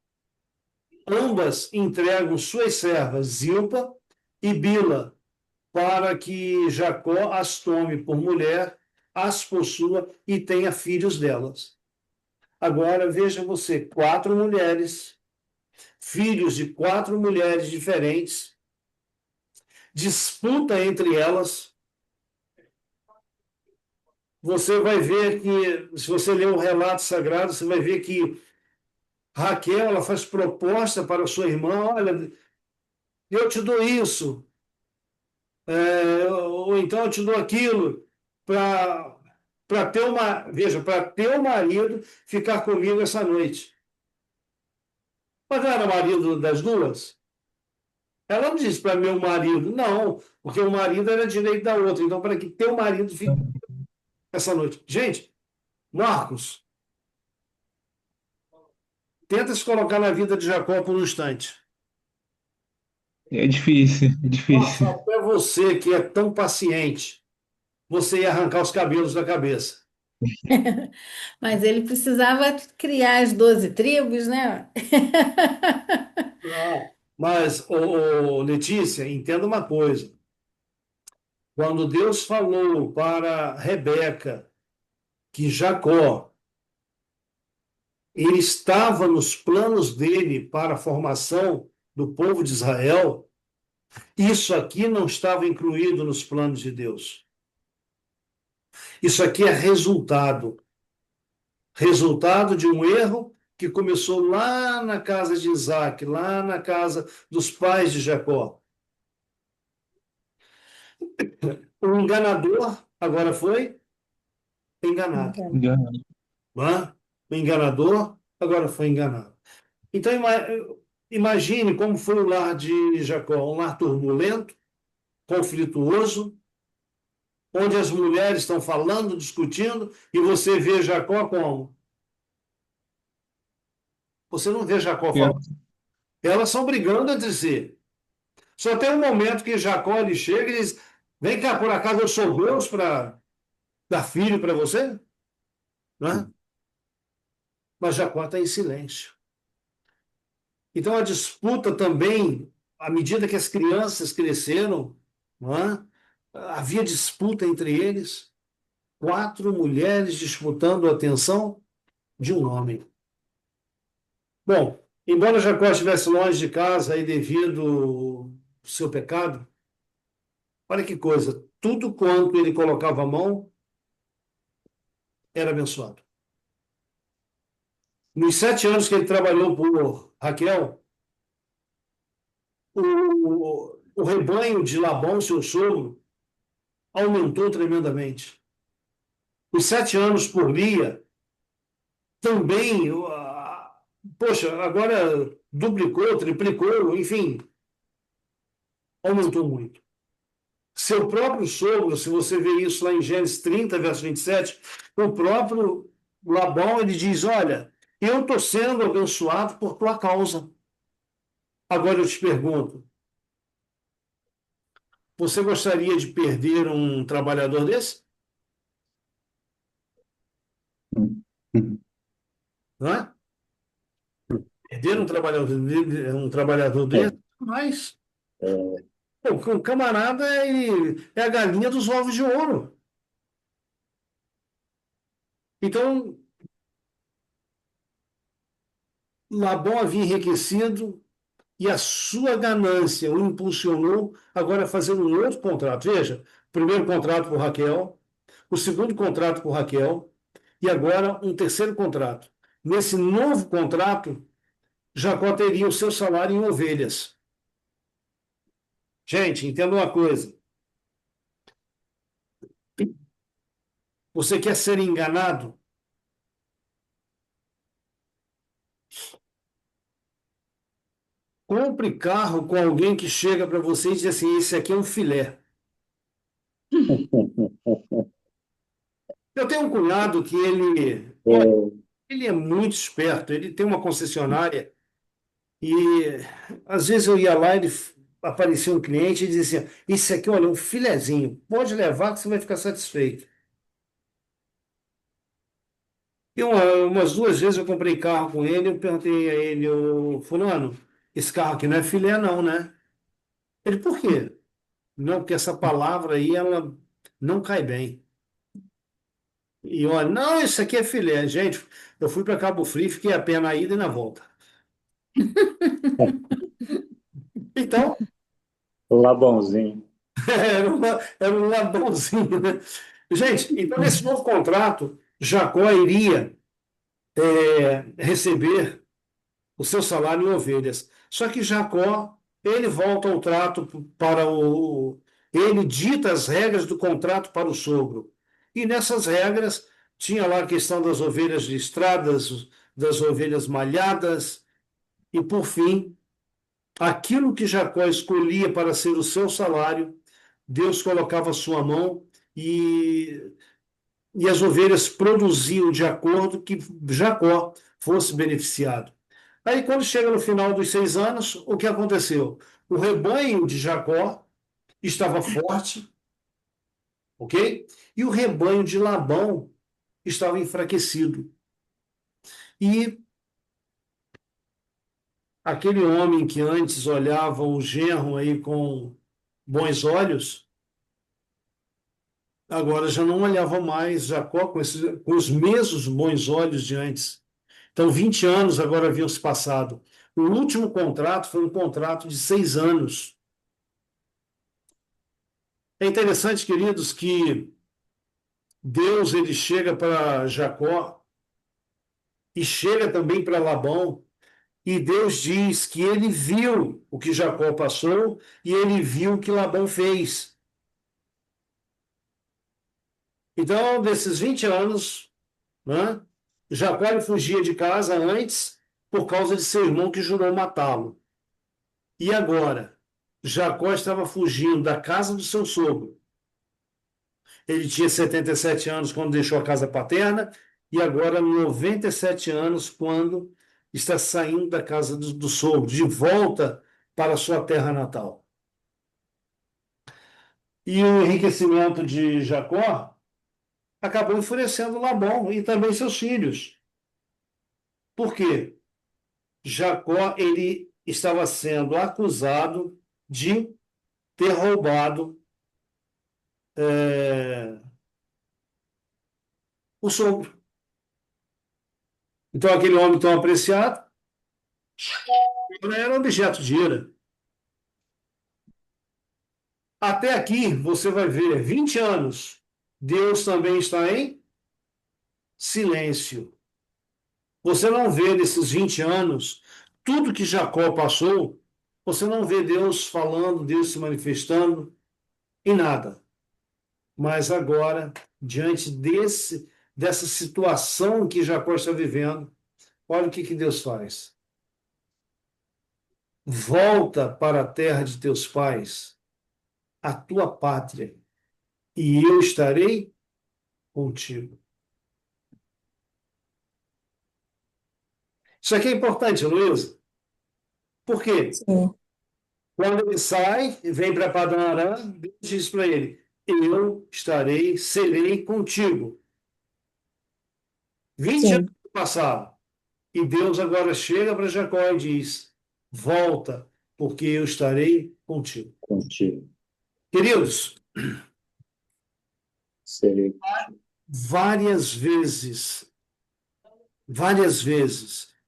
ambas entregam suas servas, Zilpa e Bila, para que Jacó as tome por mulher, as possua e tenha filhos delas. Agora veja você, 4 mulheres, filhos de 4 mulheres diferentes, disputa entre elas. Você vai ver que, se você ler o relato sagrado, você vai ver que Raquel ela faz proposta para sua irmã: olha, eu te dou isso, ou então eu te dou aquilo, para ter veja, para ter um marido ficar comigo essa noite. Mas não era marido das duas? Ela não disse para meu marido, não, porque o marido era direito da outra. Então, para que teu marido fique essa noite? Gente, Marcos, tenta se colocar na vida de Jacó por um instante. é difícil, é difícil. Nossa, até você que é tão paciente, você ia arrancar os cabelos da cabeça. Mas ele precisava criar as 12 tribos, né? Ah, mas, Letícia, entenda uma coisa. Quando Deus falou para Rebeca que Jacó ele estava nos planos dele para a formação do povo de Israel, isso aqui não estava incluído nos planos de Deus. Isso aqui é resultado de um erro que começou lá na casa de Isaac, lá na casa dos pais de Jacó. O enganador agora foi enganado. Engano. Né? O enganador agora foi enganado. Então, imagine como foi o lar de Jacó, um lar turbulento, conflituoso, onde as mulheres estão falando, discutindo, e você vê Jacó como? Você não vê Jacó É. falando. Elas estão brigando entre si. Só tem um momento que Jacó ele chega e diz: vem cá, por acaso eu sou Deus para dar filho para você? Né? Mas Jacó está em silêncio. Então a disputa também, à medida que as crianças cresceram, não é? Havia disputa entre eles. 4 mulheres disputando a atenção de um homem. Bom, embora Jacó estivesse longe de casa aí devido ao seu pecado, olha que coisa, tudo quanto ele colocava a mão era abençoado. Nos 7 anos que ele trabalhou por Raquel, o rebanho de Labão, seu sogro, aumentou tremendamente. Os 7 anos por Lia, também, poxa, agora duplicou, triplicou, enfim, aumentou muito. Seu próprio sogro, se você vê isso lá em Gênesis 30, verso 27, o próprio Labão, ele diz: olha, eu estou sendo abençoado por tua causa. Agora eu te pergunto, você gostaria de perder um trabalhador desse? Não é? Perder um trabalhador desse? Mas pô, o camarada é a galinha dos ovos de ouro. Então, Labão havia enriquecido e a sua ganância o impulsionou agora a fazer um outro contrato. Veja, o primeiro contrato por Raquel, o segundo contrato por Raquel e agora um terceiro contrato. Nesse novo contrato, Jacó teria o seu salário em ovelhas. Gente, entenda uma coisa. Você quer ser enganado? Compre carro com alguém que chega para você e diz assim: esse aqui é um filé. Eu tenho um cunhado que ele é muito esperto, ele tem uma concessionária e às vezes eu ia lá e aparecia um cliente e dizia assim: esse aqui, olha, um filezinho, pode levar que você vai ficar satisfeito. E umas 2 vezes eu comprei carro com ele, eu perguntei a ele: ô, fulano, esse carro aqui não é filé não, né? Ele: por quê? Não, porque essa palavra aí, ela não cai bem. E olha, não, isso aqui é filé. Gente, eu fui para Cabo Frio, fiquei a pé na ida e na volta. Então, Labãozinho. era um ladrãozinho, né? Gente, então nesse novo contrato, Jacó iria receber o seu salário em ovelhas. Só que Jacó, ele volta ao trato para o. Ele dita as regras do contrato para o sogro. E nessas regras tinha lá a questão das ovelhas listradas, das ovelhas malhadas, e por fim, aquilo que Jacó escolhia para ser o seu salário, Deus colocava a sua mão e as ovelhas produziam de acordo que Jacó fosse beneficiado. Aí, quando chega no final dos 6 anos, o que aconteceu? O rebanho de Jacó estava forte, ok? E o rebanho de Labão estava enfraquecido. E aquele homem que antes olhava o genro aí com bons olhos, agora já não olhava mais Jacó com os mesmos bons olhos de antes. Então, 20 anos agora haviam se passado. O último contrato foi um contrato de 6 anos. É interessante, queridos, que Deus ele chega para Jacó e chega também para Labão, e Deus diz que ele viu o que Jacó passou e ele viu o que Labão fez. Então, desses 20 anos, né, Jacó ele fugia de casa antes por causa de seu irmão que jurou matá-lo. E agora, Jacó estava fugindo da casa do seu sogro. Ele tinha 77 anos quando deixou a casa paterna e agora 97 anos quando está saindo da casa do sogro, de volta para a sua terra natal. E o enriquecimento de Jacó acabou enfurecendo Labão e também seus filhos. Por quê? Jacó, ele estava sendo acusado de ter roubado o sogro. Então, aquele homem tão apreciado era objeto de ira. Até aqui, você vai ver, 20 anos, Deus também está em silêncio. Você não vê nesses 20 anos, tudo que Jacó passou, você não vê Deus falando, Deus se manifestando em nada. Mas agora, diante dessa situação que Jacó está vivendo, olha o que Deus faz. Volta para a terra de teus pais, a tua pátria, e eu estarei contigo. Isso aqui é importante, Luísa. Por quê? Sim, Quando ele sai e vem para Padã Arã, Deus diz para ele: eu estarei, serei contigo. 20 anos sim, passaram. E Deus agora chega para Jacó e diz: volta, porque eu estarei contigo. Contigo. Queridos, Serei. várias vezes,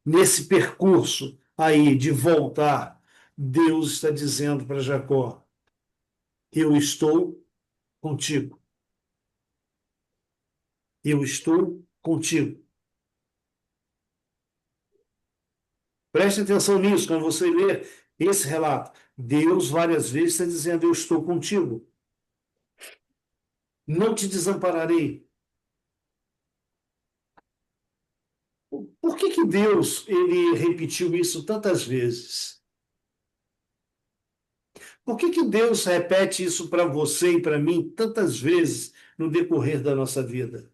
nesse percurso aí de voltar, Deus está dizendo para Jacó: eu estou contigo. Eu estou contigo. Preste atenção nisso quando você lê esse relato. Deus várias vezes está dizendo: eu estou contigo. Não te desampararei. Por que Deus ele repetiu isso tantas vezes? Por que Deus repete isso para você e para mim tantas vezes no decorrer da nossa vida?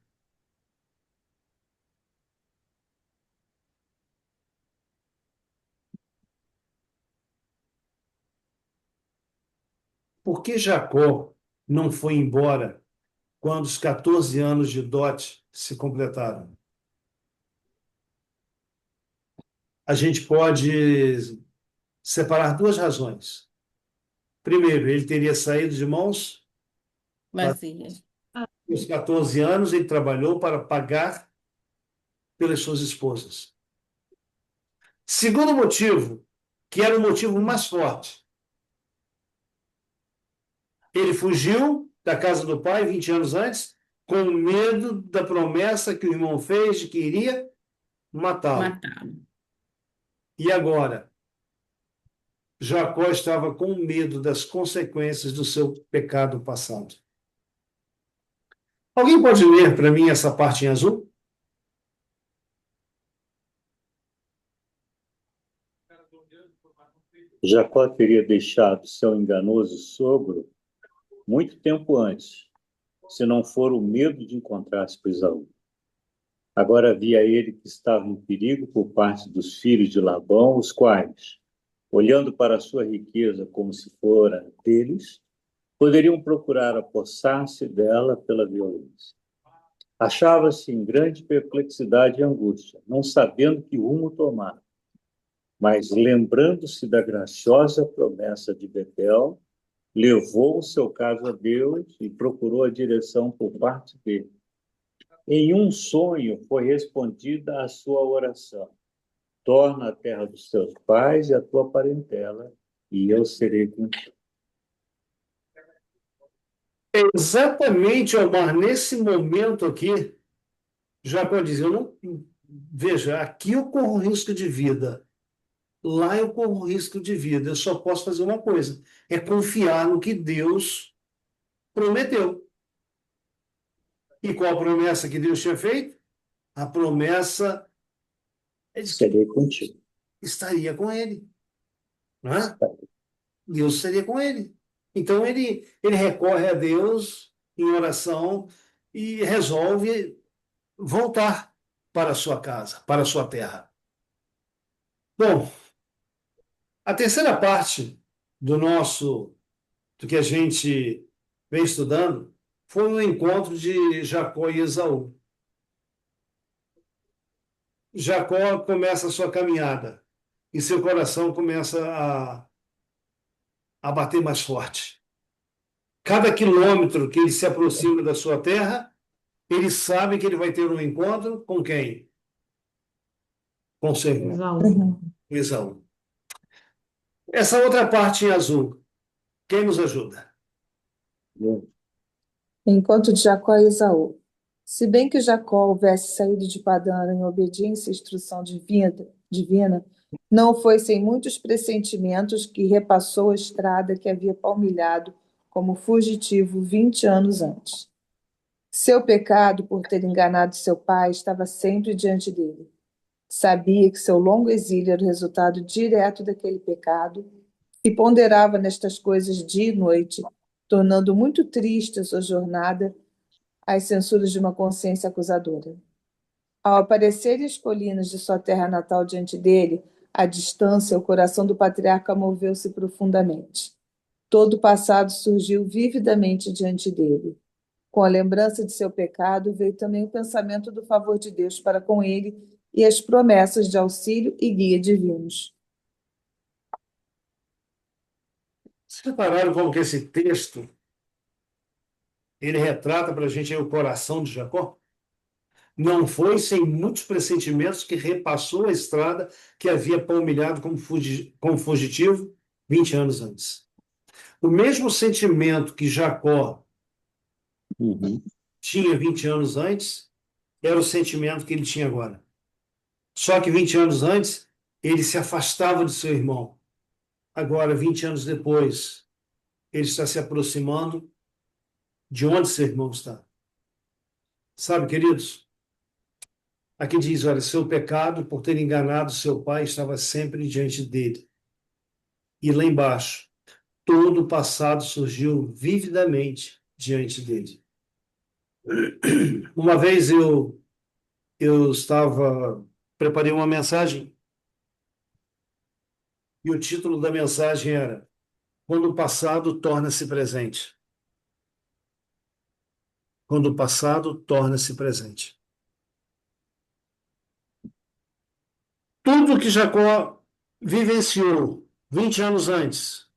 Por que Jacó não foi embora quando os 14 anos de Dote se completaram? A gente pode separar duas razões. Primeiro, ele teria saído de mãos Vazias. aos 14 anos, ele trabalhou para pagar pelas suas esposas. Segundo motivo, que era o motivo mais forte, ele fugiu da casa do pai 20 anos antes, com medo da promessa que o irmão fez de que iria matá-lo. Matá-lo. E agora, Jacó estava com medo das consequências do seu pecado passado. Alguém pode ler para mim essa parte em azul? Jacó teria deixado seu enganoso sogro muito tempo antes, se não for o medo de encontrar-se com Esaú. Agora via ele que estava em perigo por parte dos filhos de Labão, os quais, olhando para a sua riqueza como se fora deles, poderiam procurar apossar-se dela pela violência. Achava-se em grande perplexidade e angústia, não sabendo que rumo tomar. Mas, lembrando-se da graciosa promessa de Betel, levou o seu caso a Deus e procurou a direção por parte dele. Em um sonho foi respondida a sua oração: torna a terra dos teus pais e a tua parentela, e eu serei contigo. Exatamente, Omar, nesse momento aqui, Jacó diz: eu não. Veja, aqui eu corro risco de vida, lá eu corro risco de vida. Eu só posso fazer uma coisa: é confiar no que Deus prometeu. E qual a promessa que Deus tinha feito? A promessa é de que Serei contigo. estaria com ele. Não é? Deus estaria com ele. Então ele recorre a Deus em oração e resolve voltar para a sua casa, para a sua terra. Bom, a terceira parte do que a gente vem estudando foi o encontro de Jacó e Esaú. Jacó começa a sua caminhada e seu coração começa a bater mais forte. Cada quilômetro que ele se aproxima da sua terra, ele sabe que ele vai ter um encontro com quem? Com seu irmão, Esaú. Esaú. Essa outra parte em azul, quem nos ajuda? Enquanto de Jacó e Esaú. Se bem que Jacó houvesse saído de Padã em obediência à instrução divina, não foi sem muitos pressentimentos que repassou a estrada que havia palmilhado como fugitivo 20 anos antes. Seu pecado por ter enganado seu pai estava sempre diante dele. Sabia que seu longo exílio era o resultado direto daquele pecado e ponderava nestas coisas dia e noite, tornando muito triste a sua jornada às censuras de uma consciência acusadora. Ao aparecerem as colinas de sua terra natal diante dele, à distância, o coração do patriarca moveu-se profundamente. Todo o passado surgiu vividamente diante dele. Com a lembrança de seu pecado, veio também o pensamento do favor de Deus para com ele e as promessas de auxílio e guia divinos. Vocês repararam como que esse texto ele retrata para a gente aí o coração de Jacó? Não foi sem muitos pressentimentos que repassou a estrada que havia palmilhado como fugitivo 20 anos antes. O mesmo sentimento que Jacó tinha 20 anos antes era o sentimento que ele tinha agora. Só que 20 anos antes, ele se afastava de seu irmão. Agora, 20 anos depois, ele está se aproximando de onde seu irmão está. Sabe, queridos? Aqui diz, olha, seu pecado por ter enganado seu pai estava sempre diante dele. E lá embaixo, todo o passado surgiu vividamente diante dele. Uma vez eu preparei uma mensagem e o título da mensagem era Quando o passado torna-se presente. Quando o passado torna-se presente. Tudo que Jacó vivenciou 20 anos antes,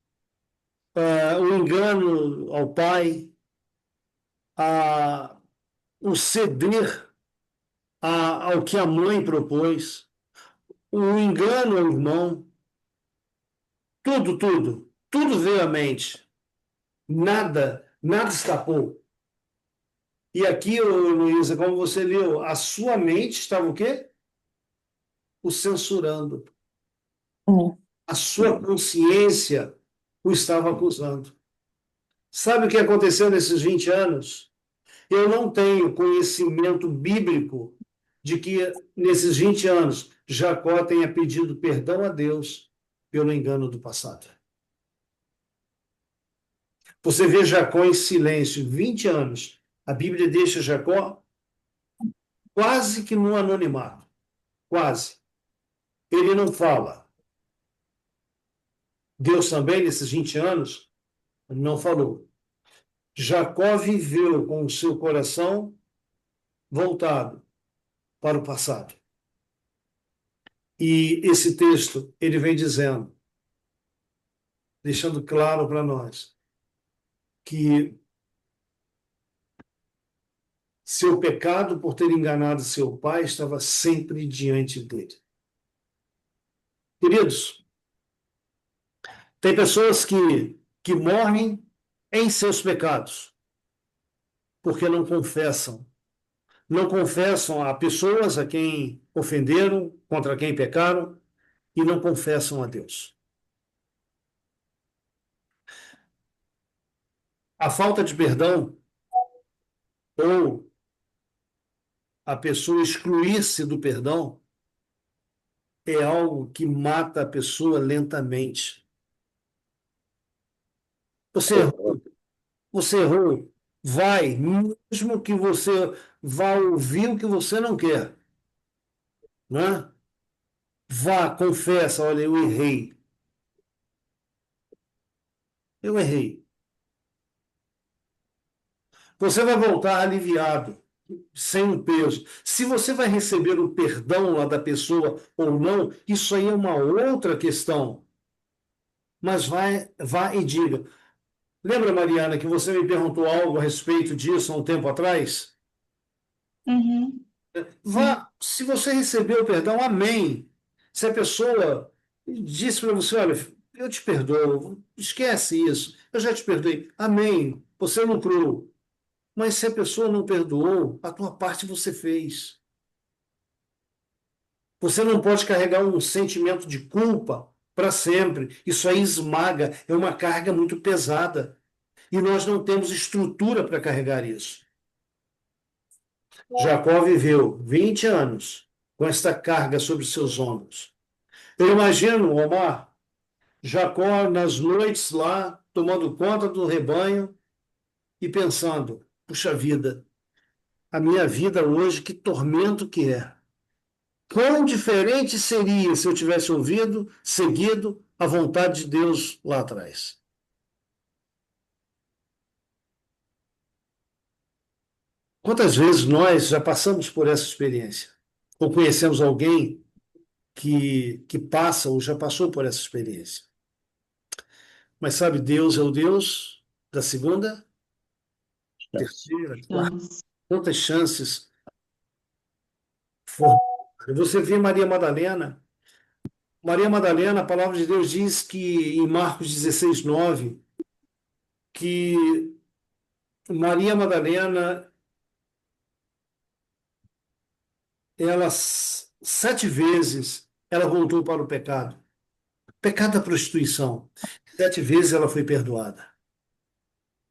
o engano ao pai, o ceder ao que a mãe propôs, o engano ao irmão, tudo veio à mente. Nada escapou. E aqui, Luísa, como você leu, a sua mente estava o quê? O censurando. A sua consciência o estava acusando. Sabe o que aconteceu nesses 20 anos? Eu não tenho conhecimento bíblico de que nesses 20 anos Jacó tenha pedido perdão a Deus pelo engano do passado. Você vê Jacó em silêncio 20 anos. A Bíblia deixa Jacó quase que no anonimato. Quase. Ele não fala. Deus também, nesses 20 anos, não falou. Jacó viveu com o seu coração voltado para o passado. E esse texto, ele vem dizendo, deixando claro para nós, que seu pecado por ter enganado seu pai estava sempre diante dele. Queridos, tem pessoas que morrem em seus pecados, porque não confessam. Não confessam a pessoas a quem ofenderam, contra quem pecaram, e não confessam a Deus. A falta de perdão, ou a pessoa excluir-se do perdão, é algo que mata a pessoa lentamente. Você errou. Vai, mesmo que você vá ouvir o que você não quer, né? Vá, confessa, olha, eu errei. Eu errei. Você vai voltar aliviado, sem um peso. Se você vai receber o perdão lá da pessoa ou não, isso aí é uma outra questão. Mas vá e diga. Lembra, Mariana, que você me perguntou algo a respeito disso há um tempo atrás? Uhum. Vá, se você recebeu o perdão, amém. Se a pessoa disse para você, olha, eu te perdoo, esquece isso, eu já te perdoei, amém. Você lucrou. Mas se a pessoa não perdoou, a tua parte você fez. Você não pode carregar um sentimento de culpa para sempre. Isso aí esmaga, é uma carga muito pesada. E nós não temos estrutura para carregar isso. Jacó viveu 20 anos com esta carga sobre seus ombros. Eu imagino, Omar, Jacó nas noites lá, tomando conta do rebanho e pensando: puxa vida, a minha vida hoje, que tormento que é. Quão diferente seria se eu tivesse ouvido, seguido a vontade de Deus lá atrás. Quantas vezes nós já passamos por essa experiência? Ou conhecemos alguém que passa ou já passou por essa experiência? Mas sabe, Deus é o Deus da segunda, terceira, quarta, quantas chances for. Você vê Maria Madalena. Maria Madalena, a palavra de Deus diz que em Marcos 16:9, que Maria Madalena, ela 7 vezes ela voltou para o pecado. Pecado da prostituição. 7 vezes ela foi perdoada.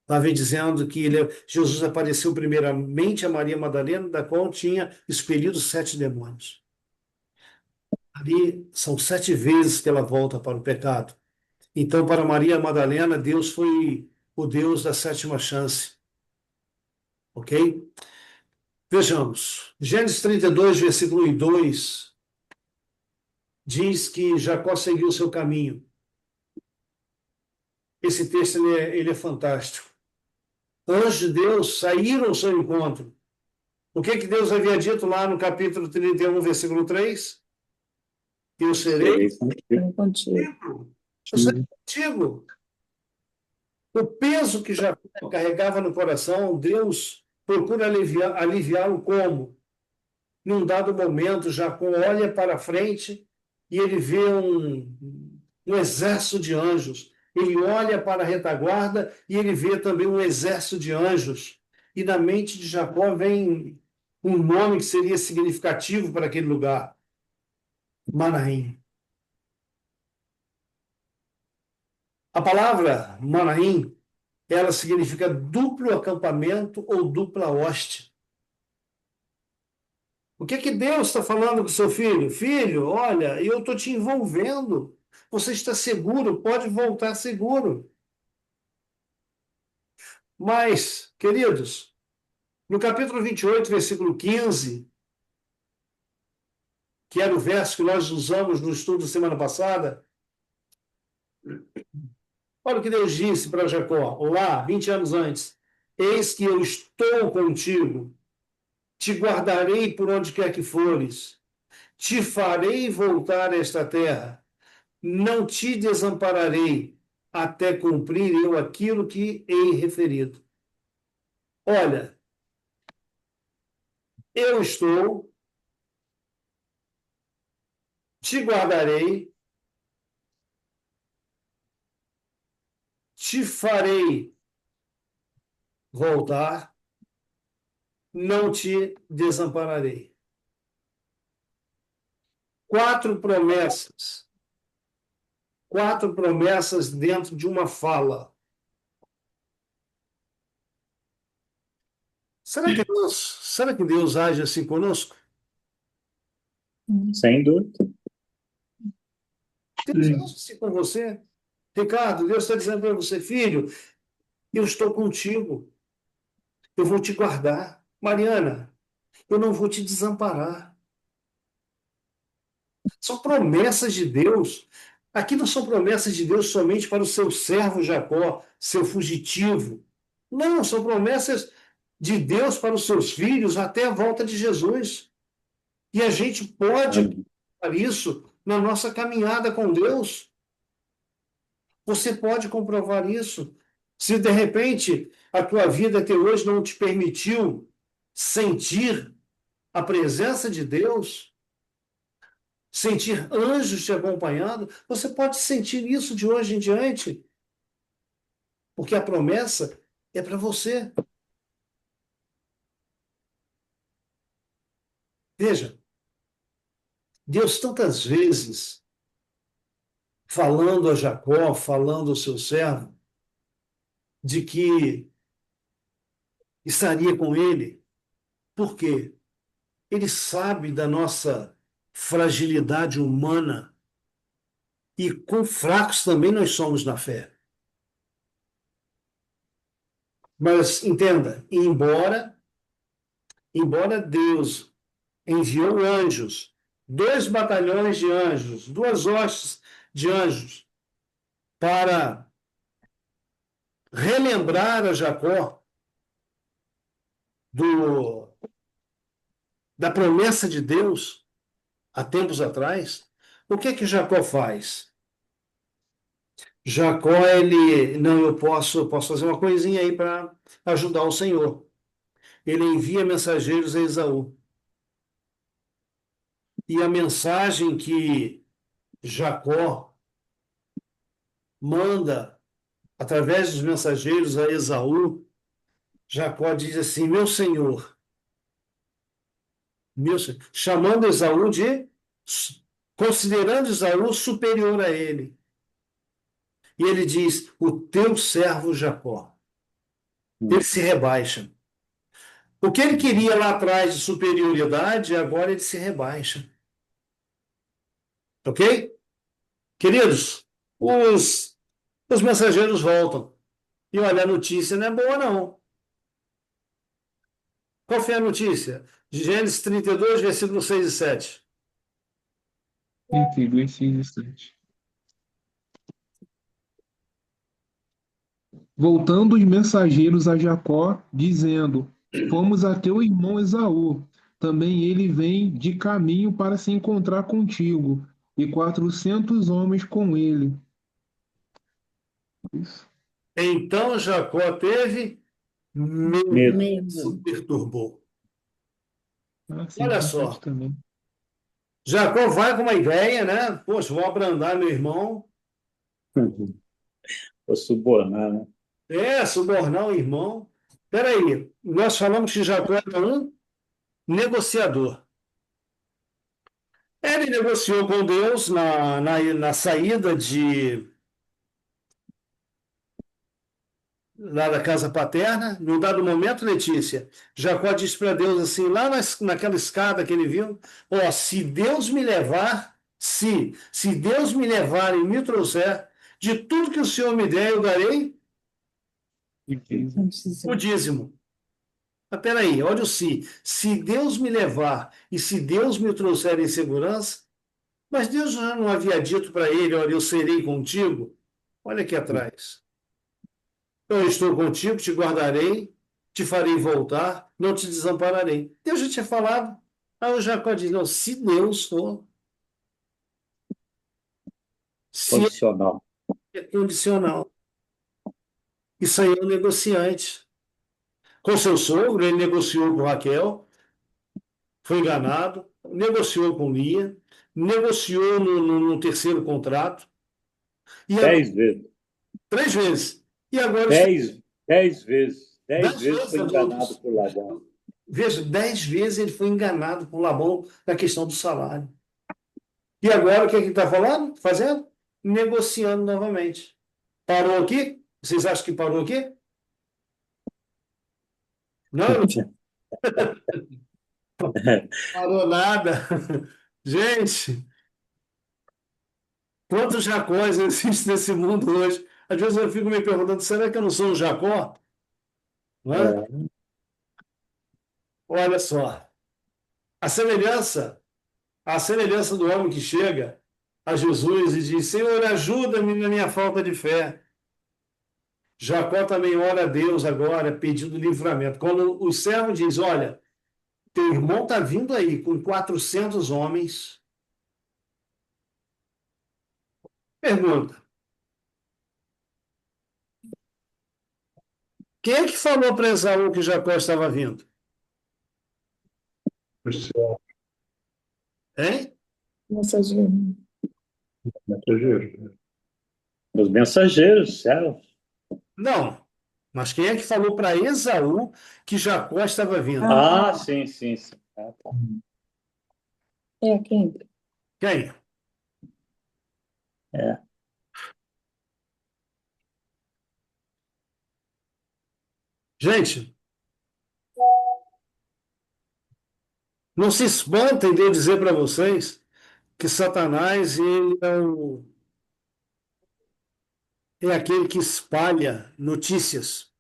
Lá vem dizendo que Jesus apareceu primeiramente a Maria Madalena, da qual tinha expelido 7 demônios. Ali são 7 vezes que ela volta para o pecado. Então, para Maria Madalena, Deus foi o Deus da sétima chance. Ok? Vejamos. Gênesis 32, versículo 1 e 2, diz que Jacó seguiu o seu caminho. Esse texto ele é fantástico. Anjos de Deus saíram ao seu encontro. O que Deus havia dito lá no capítulo 31, versículo 3? Eu serei Estou contigo. contigo. Eu serei contigo. O peso que Jacó carregava no coração, Deus procura aliviá-lo como? Num dado momento, Jacó olha para frente e ele vê um exército de anjos. Ele olha para a retaguarda e ele vê também um exército de anjos. E na mente de Jacó vem um nome que seria significativo para aquele lugar: Manaim. A palavra Manaim, ela significa duplo acampamento ou dupla hoste. O que Deus está falando com o seu filho? Filho, olha, eu estou te envolvendo. Você está seguro, pode voltar seguro. Mas, queridos, no capítulo 28, versículo 15, que era o verso que nós usamos no estudo da semana passada, olha o que Deus disse para Jacó, lá, 20 anos antes: eis que eu estou contigo, te guardarei por onde quer que fores, te farei voltar a esta terra, não te desampararei, até cumprir eu aquilo que hei referido. Olha, eu estou, te guardarei, te farei voltar, não te desampararei. 4 promessas. 4 promessas dentro de uma fala. Será que Deus age assim conosco? Sem dúvida. Deus age assim com você? Ricardo, Deus está dizendo para você: filho, eu estou contigo. eu vou te guardar. Mariana, eu não vou te desamparar. São promessas de Deus. Aqui não são promessas de Deus somente para o seu servo Jacó, seu fugitivo. Não, são promessas de Deus para os seus filhos até a volta de Jesus. E a gente pode Amém. comprovar isso na nossa caminhada com Deus. Você pode comprovar isso. Se de repente a tua vida até hoje não te permitiu sentir a presença de Deus, sentir anjos te acompanhando, você pode sentir isso de hoje em diante, porque a promessa é para você. Veja, Deus tantas vezes falando a Jacó, falando ao seu servo, de que estaria com ele. Por quê? Ele sabe da nossa fragilidade humana e quão fracos também nós somos na fé. Mas entenda, embora Deus enviou anjos, 2 batalhões de anjos, 2 hostes de anjos, para relembrar a Jacó da promessa de Deus há tempos atrás, o que é que Jacó faz? Jacó, ele, não, eu posso fazer uma coisinha aí para ajudar o Senhor. Ele envia mensageiros a Esaú. E a mensagem que Jacó manda através dos mensageiros a Esaú, Jacó diz assim: meu senhor, chamando Esaú considerando Esaú superior a ele. E ele diz: o teu servo Jacó. Ele se rebaixa. O que ele queria lá atrás de superioridade, agora ele se rebaixa. Ok? Queridos, os mensageiros voltam. E olha, a notícia não é boa, não. Qual foi a notícia? Gênesis 32, versículos 6 e 7. 32, 6 e 7. Voltando os mensageiros a Jacó, dizendo: fomos a teu irmão Esaú. Também ele vem de caminho para se encontrar contigo, e 400 homens com ele. Isso. Então Jacó teve medo, Medo. se perturbou. Ah, sim, Olha importante só, também. Jacó vai com uma ideia, né? Poxa, vou abrandar meu irmão. Vou subornar, né? Subornar o irmão. Peraí, nós falamos que Jacó era um negociador. Ele negociou com Deus na saída lá da casa paterna. Num dado momento, Letícia, Jacó disse para Deus assim, lá naquela escada que ele viu: ó, se Deus me levar, se Deus me levar e me trouxer, de tudo que o Senhor me der, eu darei o dízimo. Mas peraí, olha o se. Se Deus me levar e se Deus me trouxer em segurança, mas Deus já não havia dito para ele: olha, eu serei contigo. Olha aqui atrás. Eu estou contigo, te guardarei, te farei voltar, não te desampararei. Deus já tinha falado. Aí o Jacó diz: não, se Deus for, se Condicional. é condicional. Isso aí é um negociante. Com seu sogro, ele negociou com Raquel, foi enganado, negociou com Lia, negociou no terceiro contrato, e agora, 10 vezes. 3 vezes. E agora, 10 vezes. 10 10 vezes foi vezes, enganado por Labão. veja, 10 vezes ele foi enganado com Labão na questão do salário. E agora, o que é que ele está fazendo? Negociando novamente. Parou aqui? Vocês acham que parou aqui? Não, não parou nada. Gente, quantos Jacós existem nesse mundo hoje? Às vezes eu fico me perguntando: será que eu não sou um Jacó? Não é? É, Olha só, a semelhança, a semelhança do homem que chega a Jesus e diz: Senhor, ajuda-me na minha falta de fé. Jacó também ora a Deus agora, pedindo livramento. Quando o servo diz: Olha, teu irmão está vindo aí com 400 homens, pergunta: quem é que falou para Esaú que Jacó estava vindo? Hein? Mensageiro. Os mensageiros, servos. Não. Mas quem é que falou para Esaú que Jacó estava vindo? Ah, sim, sim, sim. Ah, tá. Quem? Quem? É. Gente, não se espantem de eu dizer para vocês que Satanás ele é aquele que espalha notícias.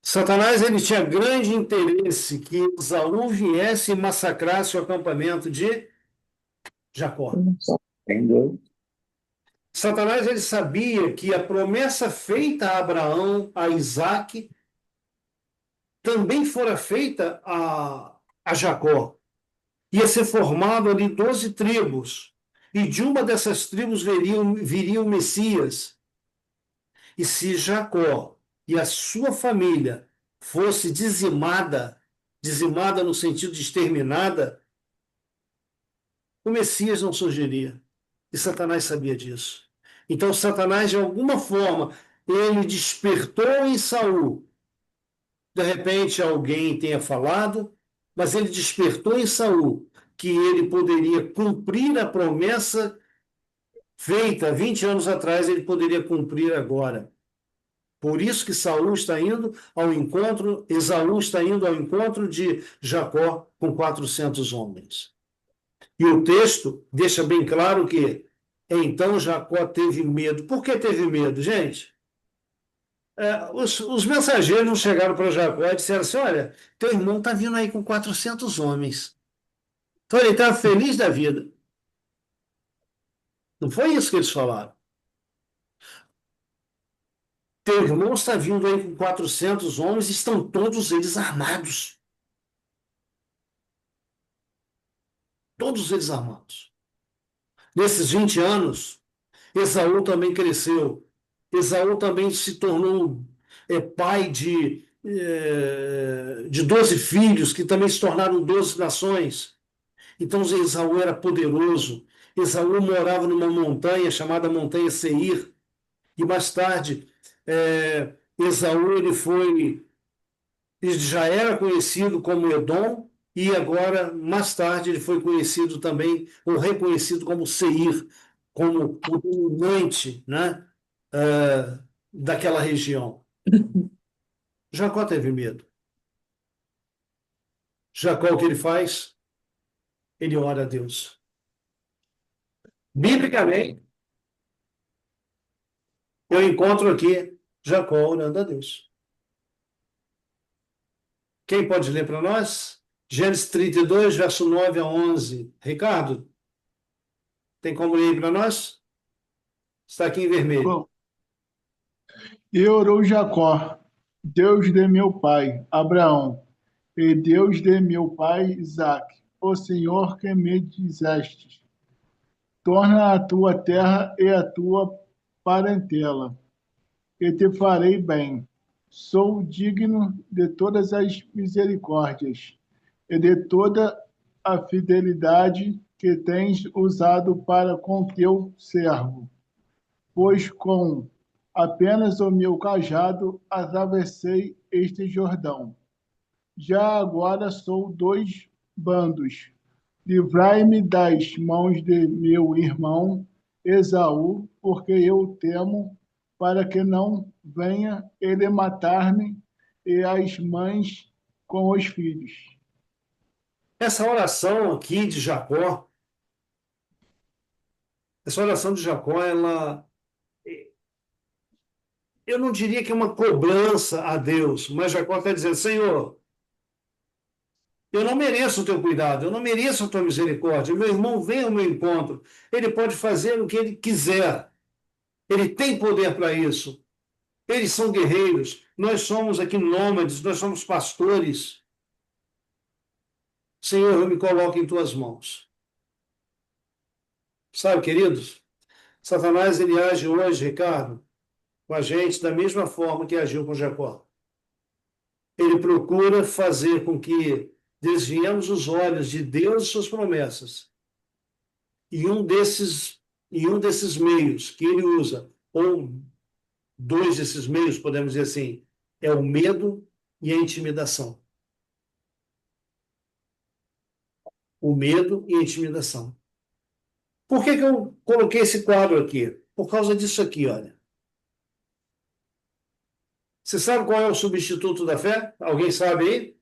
Satanás ele tinha grande interesse que Esaú viesse e massacrasse o acampamento de Jacó. Sem dúvida. Satanás ele sabia que a promessa feita a Abraão, a Isaque, também fora feita a Jacó. Ia ser formado ali 12 tribos, e de uma dessas tribos viria o Messias. E se Jacó e a sua família fosse dizimada no sentido de exterminada, o Messias não surgiria. E Satanás sabia disso. Então Satanás, de alguma forma, ele despertou em Saul. De repente alguém tenha falado, mas ele despertou em Saul que ele poderia cumprir a promessa feita 20 anos atrás, ele poderia cumprir agora. Por isso que Saul está indo ao encontro, Esaú está indo ao encontro de Jacó com 400 homens. E o texto deixa bem claro que então Jacó teve medo. Por que teve medo, gente? Os mensageiros não chegaram para Jacó e disseram assim: Olha, teu irmão está vindo aí com 400 homens. Então ele estava feliz da vida. Não foi isso que eles falaram. Teu irmão está vindo aí com 400 homens e estão todos eles armados. Todos eles armados. Nesses 20 anos, Esaú também cresceu. Esaú também se tornou pai de 12 filhos, que também se tornaram 12 nações. Então Esaú era poderoso. Esaú morava numa montanha chamada Montanha Seir. E mais tarde, Esaú ele já era conhecido como Edom, e agora, mais tarde, ele foi conhecido também, ou reconhecido como Seir, como o dominante, né, daquela região. Jacó teve medo. Jacó, o que ele faz? Ele ora a Deus. Biblicamente, eu encontro aqui Jacó orando a Deus. Quem pode ler para nós? Gênesis 32, verso 9 a 11. Ricardo, tem como ler para nós? Está aqui em vermelho. Bom, e orou Jacó, Deus de meu pai, Abraão, e Deus de meu pai, Isaque, o Senhor que me dizeste, torna a tua terra e a tua parentela, e te farei bem. Sou digno de todas as misericórdias e de toda a fidelidade que tens usado para com teu servo, pois com apenas o meu cajado atravessei este Jordão. Já agora sou dois bandos. Livrai-me das mãos de meu irmão Esaú, porque eu temo para que não venha ele matar-me e as mães com os filhos. Essa oração aqui de Jacó, ela eu não diria que é uma cobrança a Deus, mas Jacó está dizendo, Senhor, eu não mereço o teu cuidado, eu não mereço a tua misericórdia. Meu irmão vem ao meu encontro, ele pode fazer o que ele quiser, ele tem poder para isso. Eles são guerreiros, nós somos aqui nômades, nós somos pastores. Senhor, eu me coloco em tuas mãos. Sabe, queridos, Satanás ele age hoje, Ricardo, com a gente da mesma forma que agiu com Jacó. Ele procura fazer com que desviemos os olhos de Deus e suas promessas. E um desses meios que ele usa, ou dois desses meios, podemos dizer assim, é o medo e a intimidação. O medo e a intimidação. Por que eu coloquei esse quadro aqui? Por causa disso aqui, olha. Você sabe qual é o substituto da fé? Alguém sabe aí?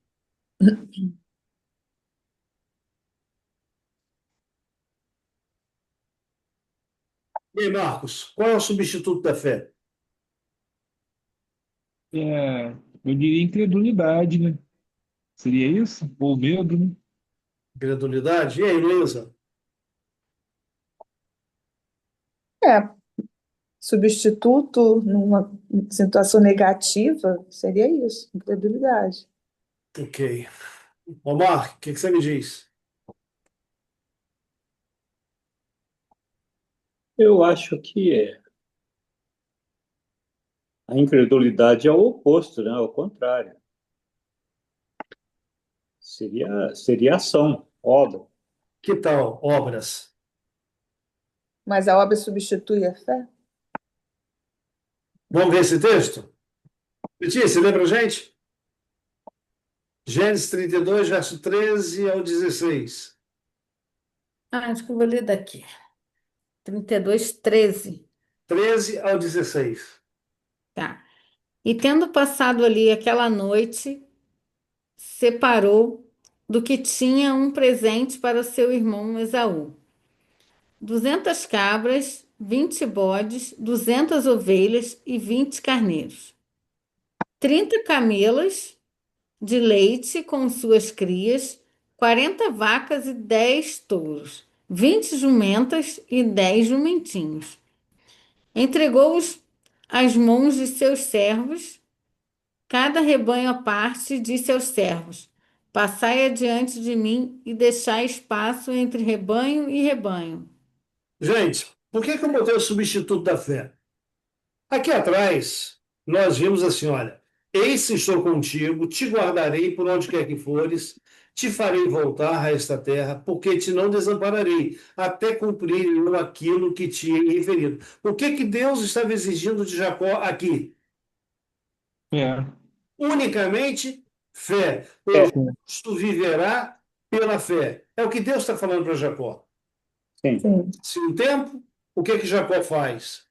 E aí, Marcos, qual é o substituto da fé? É, eu diria incredulidade, né? Seria isso? Ou medo, né? Credulidade? E aí, Luísa? É, substituto numa situação negativa seria isso, incredulidade. Ok. Omar, o que você me diz? Eu acho que a incredulidade é o oposto, né? Ao contrário. Seria ação, obra. Que tal obras? Mas a obra substitui a fé? Vamos ver esse texto? Letícia, você lê para a gente? Gênesis 32, verso 13 ao 16. Acho que eu vou ler daqui. 32:13. 13 ao 16. Tá. E tendo passado ali aquela noite, separou do que tinha um presente para seu irmão Esaú: 200 cabras, 20 bodes, 200 ovelhas e 20 carneiros, 30 camelas de leite com suas crias, 40 vacas e 10 touros, 20 jumentas e 10 jumentinhos. Entregou-os às mãos de seus servos, cada rebanho à parte, disse aos servos: Passai adiante de mim e deixai espaço entre rebanho e rebanho. Gente, por que eu botei o substituto da fé? Aqui atrás, nós vimos assim, olha, eis que estou contigo, te guardarei por onde quer que fores, te farei voltar a esta terra, porque te não desampararei, até cumprir eu aquilo que te hei referido. O que Deus estava exigindo de Jacó aqui? É, Unicamente fé. O É, justo viverá pela fé. É o que Deus está falando para Jacó. sim. Sim. Se um tempo, o que Jacó faz?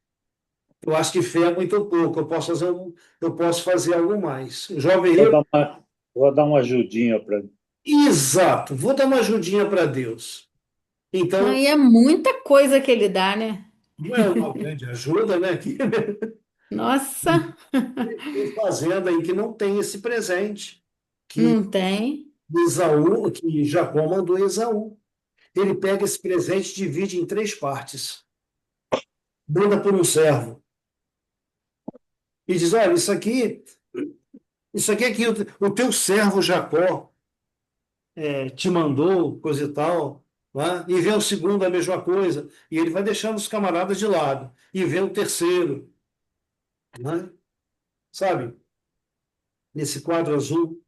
Eu acho que fé é muito pouco. Eu posso fazer algo mais. Jovem Vou rico, dar uma ajudinha para. exato. Vou dar uma ajudinha para Deus. Não, Então, e é muita coisa que ele dá, né? não é uma grande ajuda, né? Que Nossa, tem fazenda aí que não tem esse presente que não tem. Esaú, que Jacó mandou Esaú. Ele pega esse presente e divide em 3 partes. Manda por um servo. E diz: olha, isso aqui é que o teu servo Jacó te mandou, coisa e tal. Né? E vem o segundo a mesma coisa. E ele vai deixando os camaradas de lado. E vem o terceiro. Né? Sabe? Nesse quadro azul,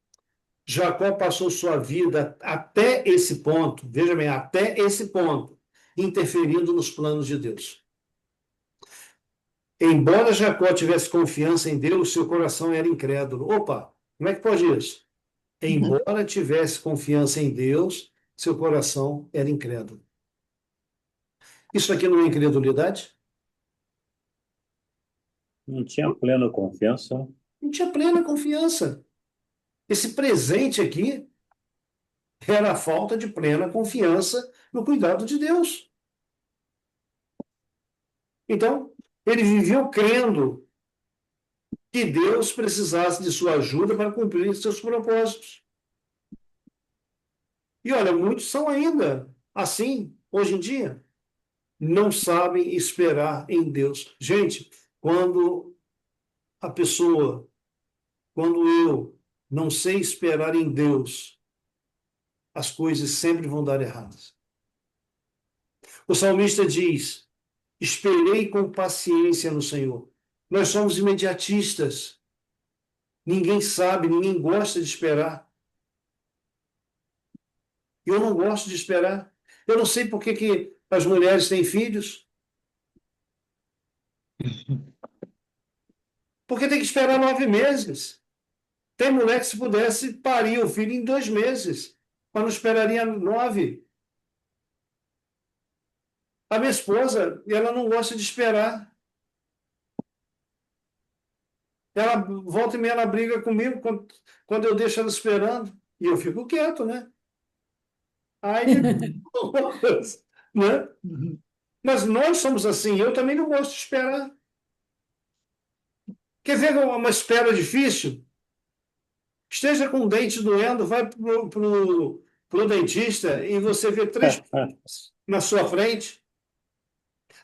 Jacó passou sua vida até esse ponto, veja bem, até esse ponto, interferindo nos planos de Deus. Embora Jacó tivesse confiança em Deus, seu coração era incrédulo. Opa, como é que pode isso? Embora tivesse confiança em Deus, seu coração era incrédulo. Isso aqui não é incredulidade? Não tinha plena confiança. Não tinha plena confiança. Esse presente aqui era a falta de plena confiança no cuidado de Deus. Então, ele viveu crendo que Deus precisasse de sua ajuda para cumprir seus propósitos. E olha, muitos são ainda assim, hoje em dia. Não sabem esperar em Deus. Gente, quando a pessoa, quando eu não sei esperar em Deus, as coisas sempre vão dar erradas. O salmista diz: esperei com paciência no Senhor. Nós somos imediatistas. Ninguém sabe, ninguém gosta de esperar. Eu não gosto de esperar. Eu não sei por que as mulheres têm filhos. Porque tem que esperar 9 meses. Tem mulher que, se pudesse, parir o filho em 2 meses, mas não esperaria 9. A minha esposa, ela não gosta de esperar. Ela volta e meia, ela briga comigo quando eu deixo ela esperando. E eu fico quieto, né? Aí, né? Mas nós somos assim. Eu também não gosto de esperar. Quer ver uma espera difícil? Esteja com o dente doendo, vai pro dentista e você vê 3 na sua frente.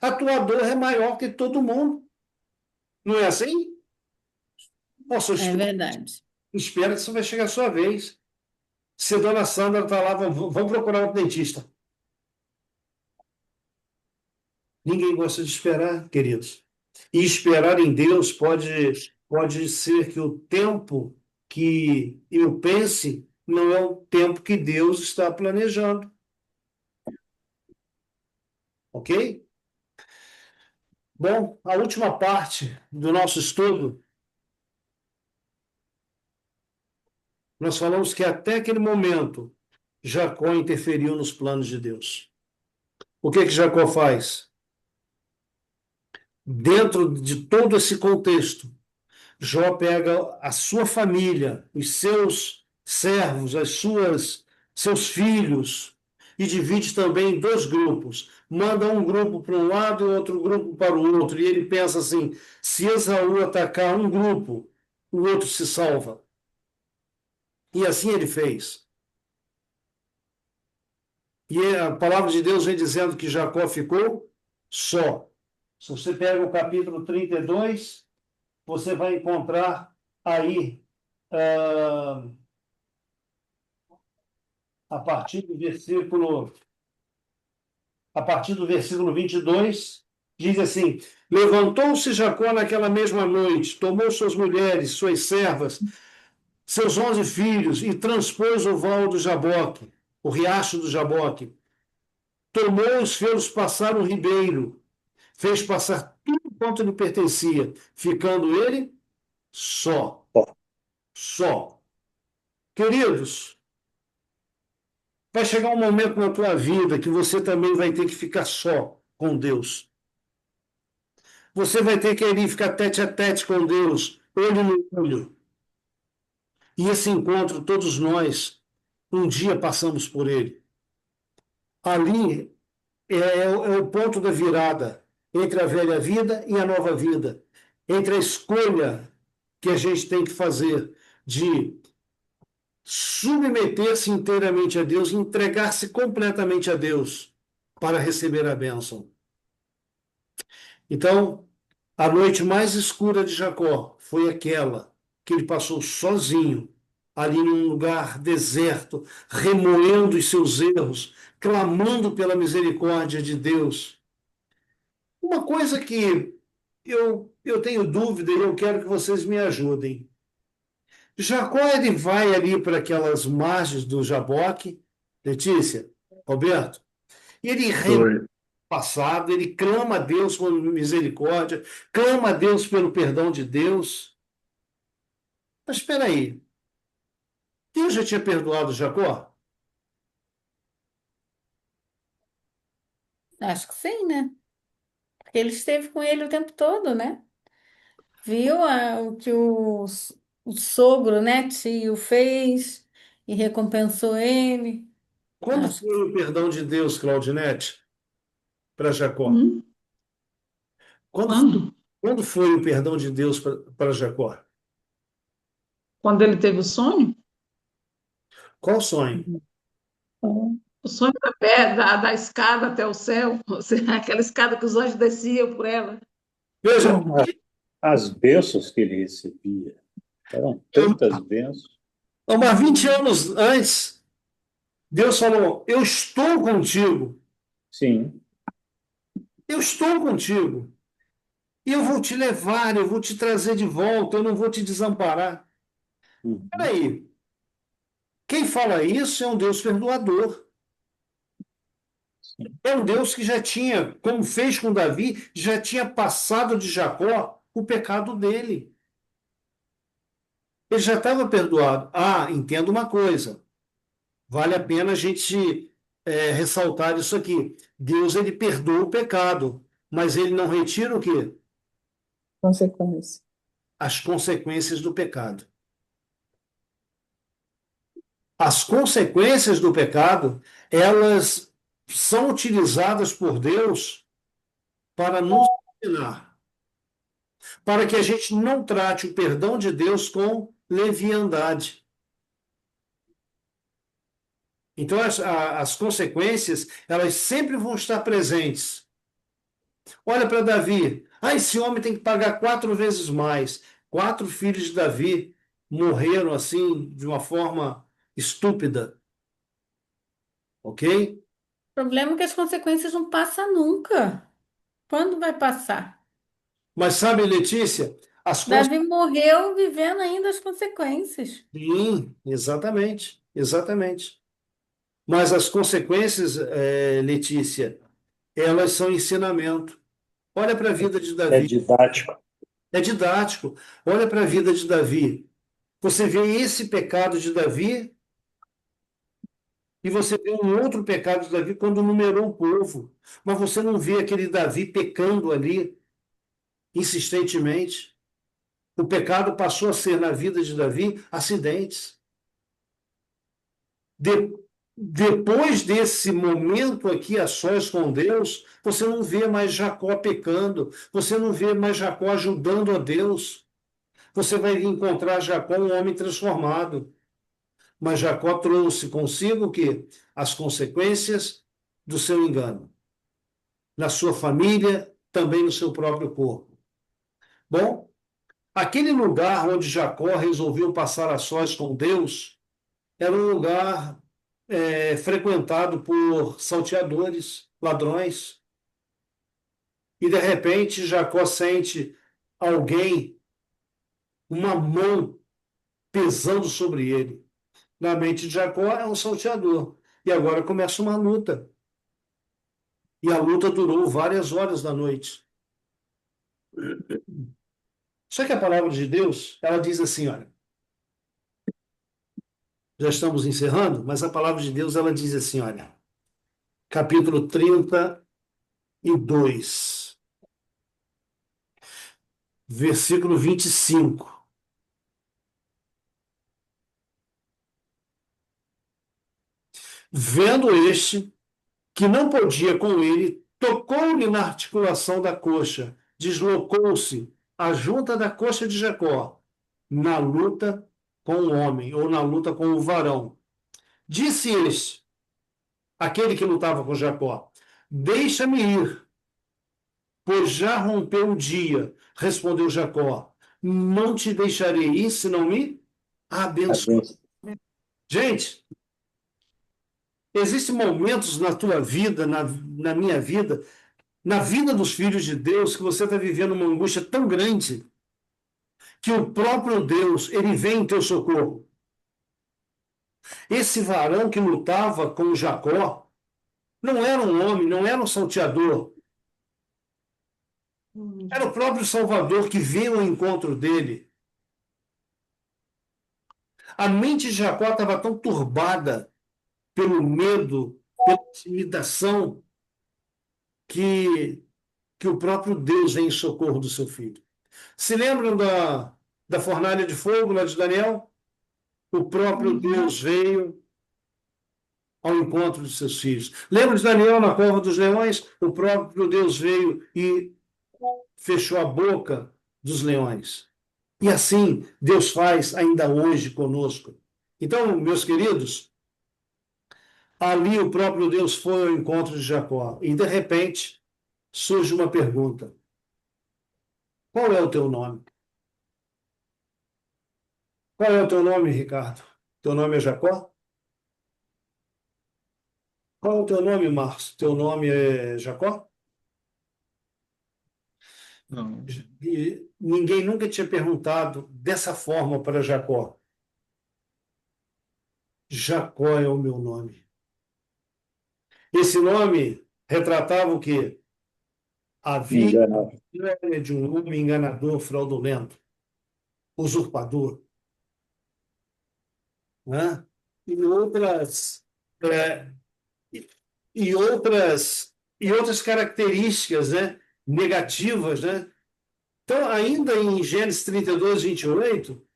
A tua dor é maior que todo mundo. Não é assim? Nossa, É verdade. espera que você vai chegar a sua vez. Se a dona Sandra está lá, vamos procurar outro dentista. Ninguém gosta de esperar, queridos. E esperar em Deus pode ser que o tempo que eu pense não é o tempo que Deus está planejando. Ok? Bom, a última parte do nosso estudo, nós falamos que até aquele momento Jacó interferiu nos planos de Deus. O que Jacó faz? Dentro de todo esse contexto, Jó pega a sua família, os seus servos, seus filhos, e divide também em 2 grupos. Manda um grupo para um lado e outro grupo para o outro. E ele pensa assim: se Esaú atacar um grupo, o outro se salva. E assim ele fez. E a palavra de Deus vem dizendo que Jacó ficou só. Se você pega o capítulo 32, você vai encontrar aí, ah, a partir do versículo, a partir do versículo 22, diz assim: levantou-se Jacó naquela mesma noite, tomou suas mulheres, suas servas, seus 11 filhos, e transpôs o val do Jaboque, o riacho do Jaboque. Tomou os fez passar um ribeiro, fez passar tudo quanto lhe pertencia, ficando ele só. Só. Queridos, vai chegar um momento na tua vida que você também vai ter que ficar só com Deus. Você vai ter que ir ficar tete a tete com Deus, olho no olho. E esse encontro, todos nós, um dia passamos por ele. Ali é o ponto da virada entre a velha vida e a nova vida, entre a escolha que a gente tem que fazer de submeter-se inteiramente a Deus, entregar-se completamente a Deus para receber a bênção. Então, a noite mais escura de Jacó foi aquela que ele passou sozinho, ali num lugar deserto, remoendo os seus erros, clamando pela misericórdia de Deus. Uma coisa que eu tenho dúvida e eu quero que vocês me ajudem. Jacó, ele vai ali para aquelas margens do Jaboque, Letícia, Roberto, e ele Oi. passado, ele clama a Deus por misericórdia, clama a Deus pelo perdão de Deus. Mas espera aí, Deus já tinha perdoado Jacó? Acho que sim, né? Porque ele esteve com ele o tempo todo, né? Viu o que o sogro, né, tio, fez e recompensou ele. Quando Acho que foi o perdão de Deus, Claudinete, para Jacó? Hum? Quando foi Quando? Quando foi o perdão de Deus para Jacó? Quando ele teve o sonho, Qual sonho? o sonho da escada até o céu, aquela escada que os anjos desciam por ela. Veja, As bênçãos que ele recebia eram tantas bênçãos. mas 20 anos antes, Deus falou: Eu estou contigo, Sim. eu estou contigo. E eu vou te levar, eu vou te trazer de volta, eu não vou te desamparar. Uhum. Peraí, quem fala isso é um Deus perdoador. É um Deus que já tinha, como fez com Davi, já tinha passado de Jacó o pecado dele. Ele já estava perdoado. Ah, entenda uma coisa. Vale a pena a gente ressaltar isso aqui. Deus, ele perdoa o pecado, mas ele não retira o quê? Consequência. As consequências do pecado. As consequências do pecado, elas são utilizadas por Deus para nos ensinar, para que a gente não trate o perdão de Deus com leviandade. Então, as consequências, elas sempre vão estar presentes. Olha para Davi. Ah, esse homem tem que pagar 4 vezes mais. 4 filhos de Davi morreram assim, de uma forma estúpida. Ok? O problema é que as consequências não passam nunca. Quando vai passar? Mas sabe, Letícia, as Davi morreu vivendo ainda as consequências. Sim, exatamente, exatamente. Mas as consequências, Letícia, elas são ensinamento. Olha para a vida de É Davi. didático. É didático. Olha para a vida de Davi. Você vê esse pecado de Davi e você vê um outro pecado de Davi quando numerou o povo. Mas você não vê aquele Davi pecando ali insistentemente. O pecado passou a ser, na vida de Davi, acidentes. De- Depois desse momento aqui a sós com Deus, você não vê mais Jacó pecando, você não vê mais Jacó ajudando a Deus. Você vai encontrar Jacó um homem transformado. Mas Jacó trouxe consigo o quê? As consequências do seu engano. Na sua família, também no seu próprio corpo. Bom, aquele lugar onde Jacó resolveu passar a sós com Deus era um lugar frequentado por salteadores, ladrões. E de repente Jacó sente alguém, uma mão pesando sobre ele. Na mente de Jacó é um salteador. E agora começa uma luta. E a luta durou várias horas da noite. Só que a palavra de Deus, ela diz assim, olha, já estamos encerrando, mas a palavra de Deus, ela diz assim, olha, capítulo 32, versículo 25. Vendo este que não podia com ele, tocou-lhe na articulação da coxa, deslocou-se a junta da coxa de Jacó, na luta com o homem, ou na luta com o varão. Disse este, aquele que lutava com Jacó, deixa-me ir, pois já rompeu o dia. Respondeu Jacó, não te deixarei ir se não me abençoar. Gente, existem momentos na tua vida, na minha vida, na vida dos filhos de Deus, que você está vivendo uma angústia tão grande que o próprio Deus, ele vem em teu socorro. Esse varão que lutava com Jacó não era um homem, não era um salteador. Era o próprio Salvador que veio ao encontro dele. A mente de Jacó estava tão turbada pelo medo, pela intimidação, que o próprio Deus vem em socorro do seu filho. Se lembram da fornalha de fogo lá de Daniel? O próprio Deus veio ao encontro de seus filhos. Lembra de Daniel na cova dos leões? O próprio Deus veio e fechou a boca dos leões. E assim Deus faz ainda hoje conosco. Então, meus queridos, ali o próprio Deus foi ao encontro de Jacó. E de repente surge uma pergunta: qual é o teu nome? Qual é o teu nome, Ricardo? Teu nome é Jacó? Qual é o teu nome, Marcos? Teu nome é Jacó? Não. E ninguém nunca tinha perguntado dessa forma para Jacó. Jacó é o meu nome. Esse nome retratava o quê? A vida Enganado. de um homem enganador, fraudulento, usurpador, né? E outras, é, e e outras características, né? Negativas, né? Então, ainda em Gênesis 32, 28,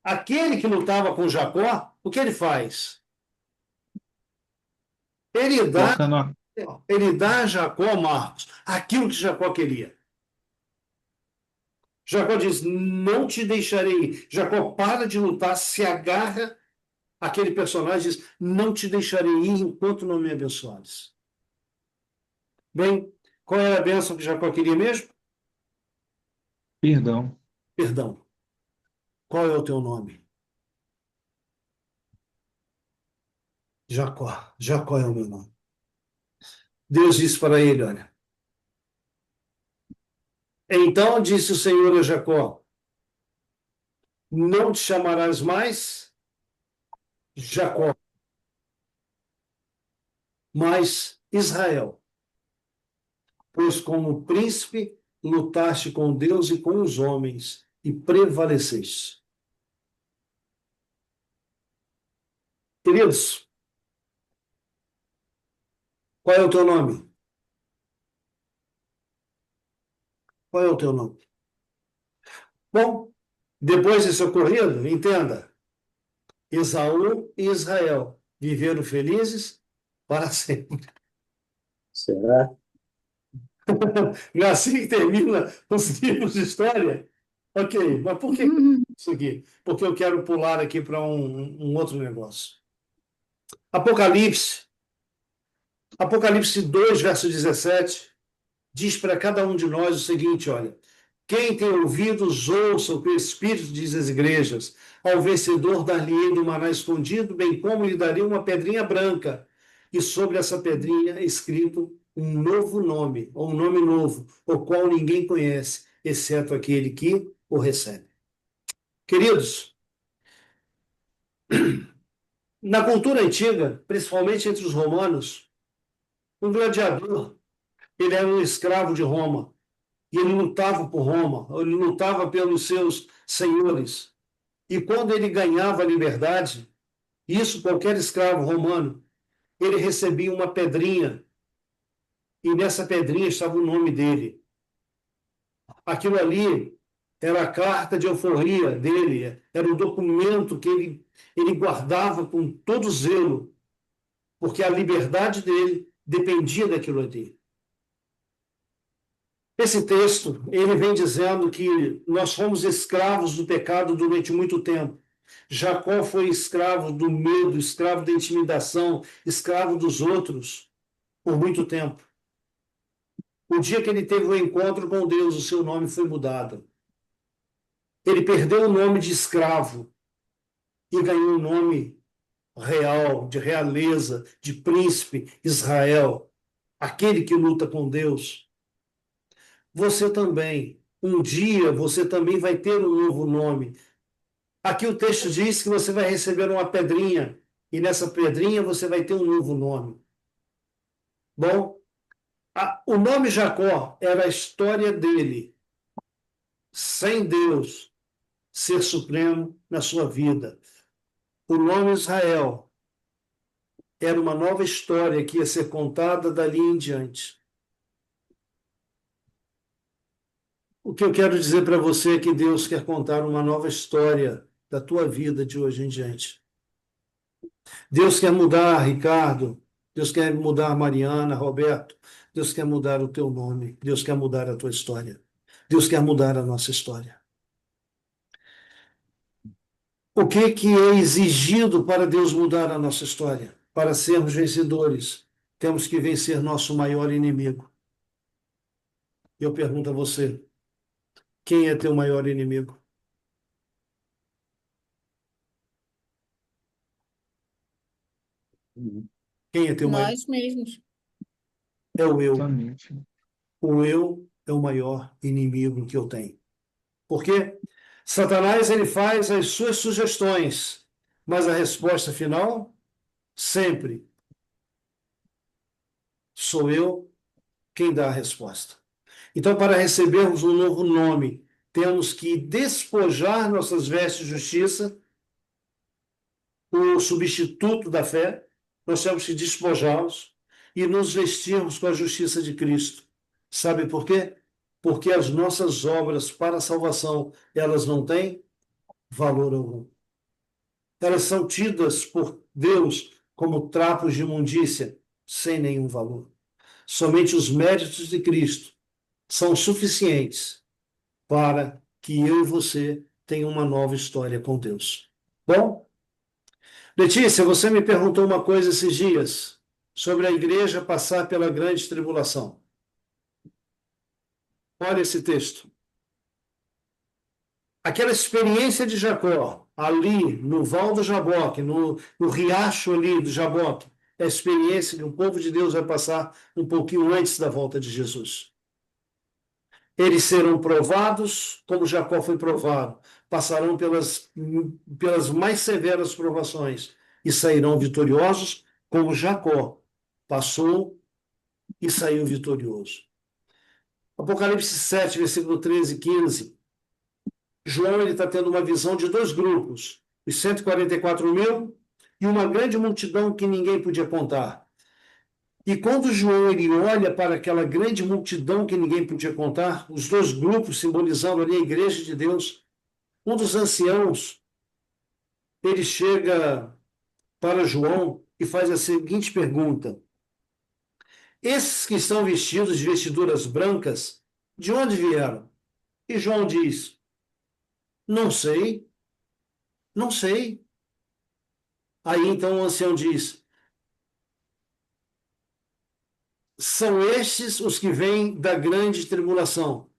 aquele que lutava com Jacó, o que ele faz? Ele dá, Toca na. ele dá a Jacó, Marcos, aquilo que Jacó queria. Jacó diz: não te deixarei ir. Jacó para de lutar, se agarra àquele personagem e diz: não te deixarei ir enquanto não me abençoares. Bem, qual era a bênção que Jacó queria mesmo? Perdão. Perdão. Qual é o teu nome? Jacó. Jacó é o meu nome. Deus disse para ele: olha. Então disse o Senhor a Jacó: não te chamarás mais Jacó, mas Israel, pois como príncipe lutaste com Deus e com os homens e prevaleceste. Queridos, qual é o teu nome? Qual é o teu nome? Bom, depois desse ocorrido, entenda, Esaú e Israel viveram felizes para sempre. Será? E assim que termina os livros de história. Ok, mas por que isso aqui? Porque eu quero pular aqui para um outro negócio. Apocalipse, Apocalipse 2, verso 17, diz para cada um de nós o seguinte: olha, quem tem ouvidos, ouça o que o Espírito diz às igrejas. Ao vencedor dar-lhe-ei do maná escondido, bem como lhe darei uma pedrinha branca, e sobre essa pedrinha é escrito um novo nome, ou um nome novo, o qual ninguém conhece, exceto aquele que o recebe. Queridos, na cultura antiga, principalmente entre os romanos, um gladiador, ele era um escravo de Roma, e ele lutava por Roma, ele lutava pelos seus senhores. E quando ele ganhava a liberdade, isso qualquer escravo romano, ele recebia uma pedrinha, e nessa pedrinha estava o nome dele. Aquilo ali era a carta de alforria dele, era o documento que ele guardava com todo zelo, porque a liberdade dele dependia daquilo ali. Esse texto, ele vem dizendo que nós fomos escravos do pecado durante muito tempo. Jacó foi escravo do medo, escravo da intimidação, escravo dos outros por muito tempo. O dia que ele teve o encontro com Deus, o seu nome foi mudado. Ele perdeu o nome de escravo e ganhou um nome real, de realeza, de príncipe, Israel, aquele que luta com Deus. Você também, um dia, você também vai ter um novo nome. Aqui o texto diz que você vai receber uma pedrinha, e nessa pedrinha você vai ter um novo nome. Bom, o nome Jacó era a história dele, sem Deus ser supremo na sua vida. O nome Israel era uma nova história que ia ser contada dali em diante. O que eu quero dizer para você é que Deus quer contar uma nova história da tua vida de hoje em diante. Deus quer mudar Ricardo, Deus quer mudar Mariana, Roberto, Deus quer mudar o teu nome. Deus quer mudar a tua história. Deus quer mudar a nossa história. O que é exigido para Deus mudar a nossa história? Para sermos vencedores, temos que vencer nosso maior inimigo. Eu pergunto a você, quem é teu maior inimigo? Quem é teu maior? Nós mesmos. É o eu. Exatamente. O eu é o maior inimigo que eu tenho. Por quê? Satanás, ele faz as suas sugestões, mas a resposta final, sempre, sou eu quem dá a resposta. Então, para recebermos um novo nome, temos que despojar nossas vestes de justiça, o substituto da fé, nós temos que despojá-los e nos vestirmos com a justiça de Cristo. Sabe por quê? Porque as nossas obras para a salvação, elas não têm valor algum. Elas são tidas por Deus como trapos de imundícia, sem nenhum valor. Somente os méritos de Cristo são suficientes para que eu e você tenham uma nova história com Deus. Bom, Letícia, você me perguntou uma coisa esses dias sobre a igreja passar pela grande tribulação. Olha esse texto. Aquela experiência de Jacó, ali no Val do Jaboque, no riacho ali do Jaboque, é a experiência que o povo de Deus vai passar um pouquinho antes da volta de Jesus. Eles serão provados, como Jacó foi provado, passarão pelas mais severas provações e sairão vitoriosos, como Jacó passou e saiu vitorioso. Apocalipse 7, versículo 13 e 15. João está tendo uma visão de dois grupos, os 144 mil e uma grande multidão que ninguém podia contar. E quando João ele olha para aquela grande multidão que ninguém podia contar, os dois grupos simbolizando ali a igreja de Deus, um dos anciãos, ele chega para João e faz a seguinte pergunta: esses que estão vestidos de vestiduras brancas, de onde vieram? E João diz: não sei, não sei. Aí então o ancião diz: são estes os que vêm da grande tribulação.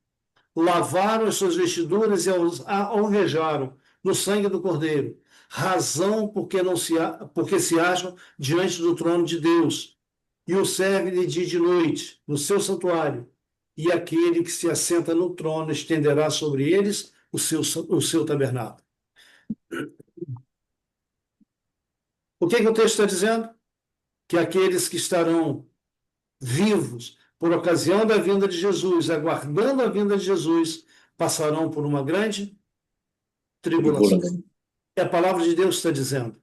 Lavaram as suas vestiduras e a alvejaram no sangue do Cordeiro. Razão porque se acham diante do trono de Deus. E o servem de dia e de noite, no seu santuário. E aquele que se assenta no trono estenderá sobre eles o seu tabernáculo. O que o texto está dizendo? Que aqueles que estarão vivos por ocasião da vinda de Jesus, aguardando a vinda de Jesus, passarão por uma grande tribulação. É a palavra de Deus que está dizendo.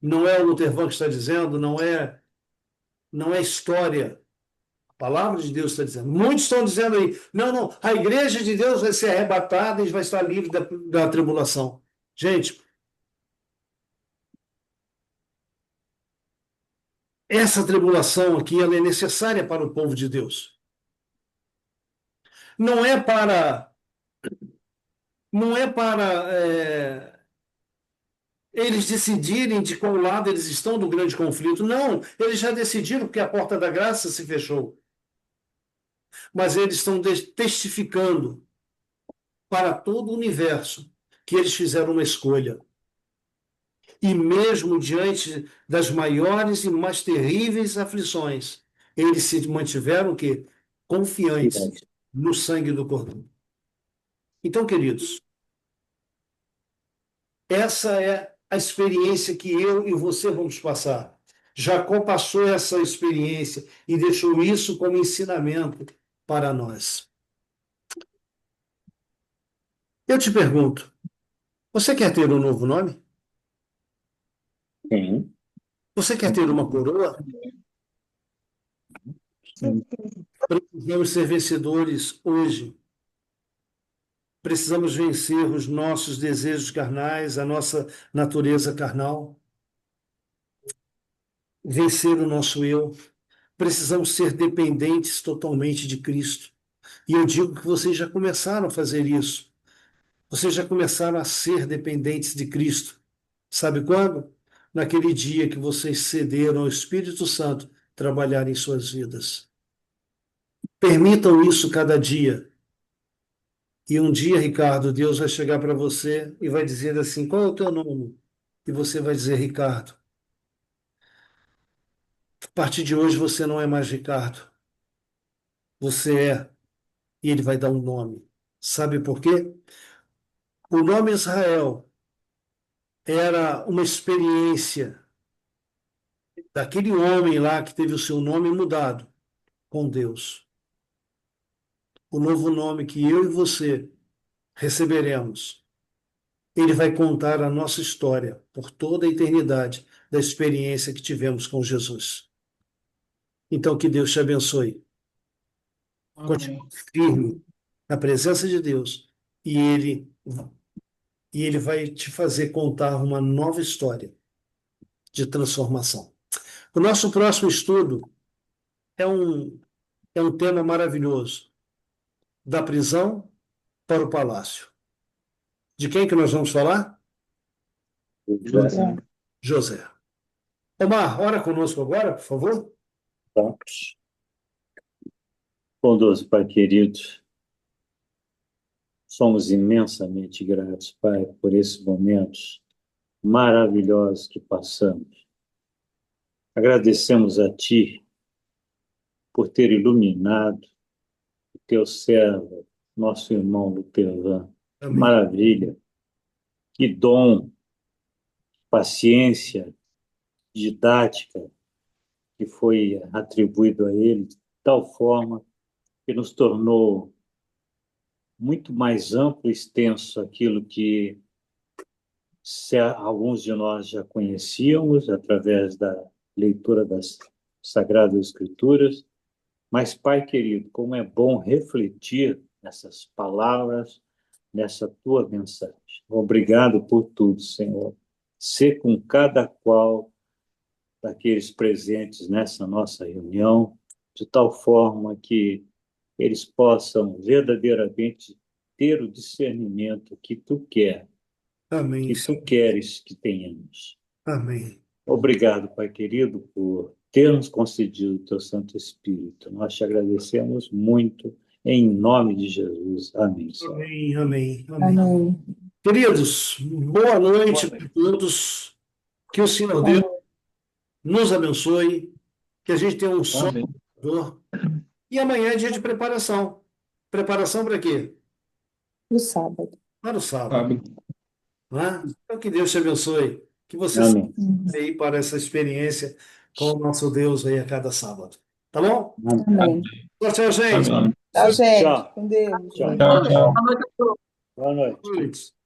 Não é o Luther Van que está dizendo, não é história. A palavra de Deus está dizendo. Muitos estão dizendo aí, não, a igreja de Deus vai ser arrebatada e vai estar livre da tribulação. Gente, essa tribulação aqui ela é necessária para o povo de Deus. Não é para eles decidirem de qual lado eles estão do grande conflito. Não, eles já decidiram porque a porta da graça se fechou. Mas eles estão testificando para todo o universo que eles fizeram uma escolha. E mesmo diante das maiores e mais terríveis aflições, eles se mantiveram que confiantes no sangue do Cordeiro. Então, queridos, essa é a experiência que eu e você vamos passar. Jacó passou essa experiência e deixou isso como ensinamento para nós. Eu te pergunto, você quer ter um novo nome? Sim. Você quer ter uma coroa? Precisamos ser vencedores hoje. Precisamos vencer os nossos desejos carnais, a nossa natureza carnal. Vencer o nosso eu. precisamos ser dependentes totalmente de Cristo. E eu digo que vocês já começaram a fazer isso. Vocês já começaram a ser dependentes de Cristo. Sabe quando? Naquele dia que vocês cederam ao Espírito Santo trabalhar em suas vidas. Permitam isso cada dia. E um dia, Ricardo, Deus vai chegar para você e vai dizer assim: qual é o teu nome? E você vai dizer: Ricardo. A partir de hoje você não é mais Ricardo. Você é. E ele vai dar um nome. Sabe por quê? O nome Israel era uma experiência daquele homem lá que teve o seu nome mudado com Deus. O novo nome que eu e você receberemos. Ele vai contar a nossa história por toda a eternidade da experiência que tivemos com Jesus. Então, que Deus te abençoe. Continue Amém. firme na presença de Deus e ele vai te fazer contar uma nova história de transformação. O nosso próximo estudo é um tema maravilhoso, da prisão para o palácio. De quem que nós vamos falar? José. José. Omar, ora conosco agora, por favor. Vamos. Bondoso Pai querido, somos imensamente gratos, Pai, por esses momentos maravilhosos que passamos. Agradecemos a Ti por ter iluminado o Teu servo, nosso irmão Lutervan. Amém. Maravilha, que dom, paciência, didática que foi atribuído a ele, de tal forma que nos tornou muito mais amplo e extenso aquilo que alguns de nós já conhecíamos através da leitura das Sagradas Escrituras, mas, Pai querido, como é bom refletir nessas palavras, nessa Tua mensagem. Obrigado por tudo, Senhor. Ser com cada qual daqueles presentes nessa nossa reunião, de tal forma que eles possam verdadeiramente ter o discernimento que Tu quer, Amém. que Tu queres que tenhamos. Amém. Obrigado, Pai querido, por ter nos concedido o Teu Santo Espírito. Nós te agradecemos muito, em nome de Jesus. Amém, Senhor. Amém, amém, amém. Amém. Queridos, boa noite a todos. Que o Senhor Deus nos abençoe, que a gente tenha um sono Amém. reparador. E amanhã é dia de preparação. Preparação para quê? No sábado. Para o sábado. Sabe? Não é? Então, que Deus te abençoe. Que você Amém. saia aí para essa experiência com o nosso Deus aí a cada sábado. Tá bom? Amém. Tchau, gente. Amém. Tchau, gente. Tchau. Com Deus. Tchau. Tchau, tchau. Boa noite a todos. Boa noite. Boa noite.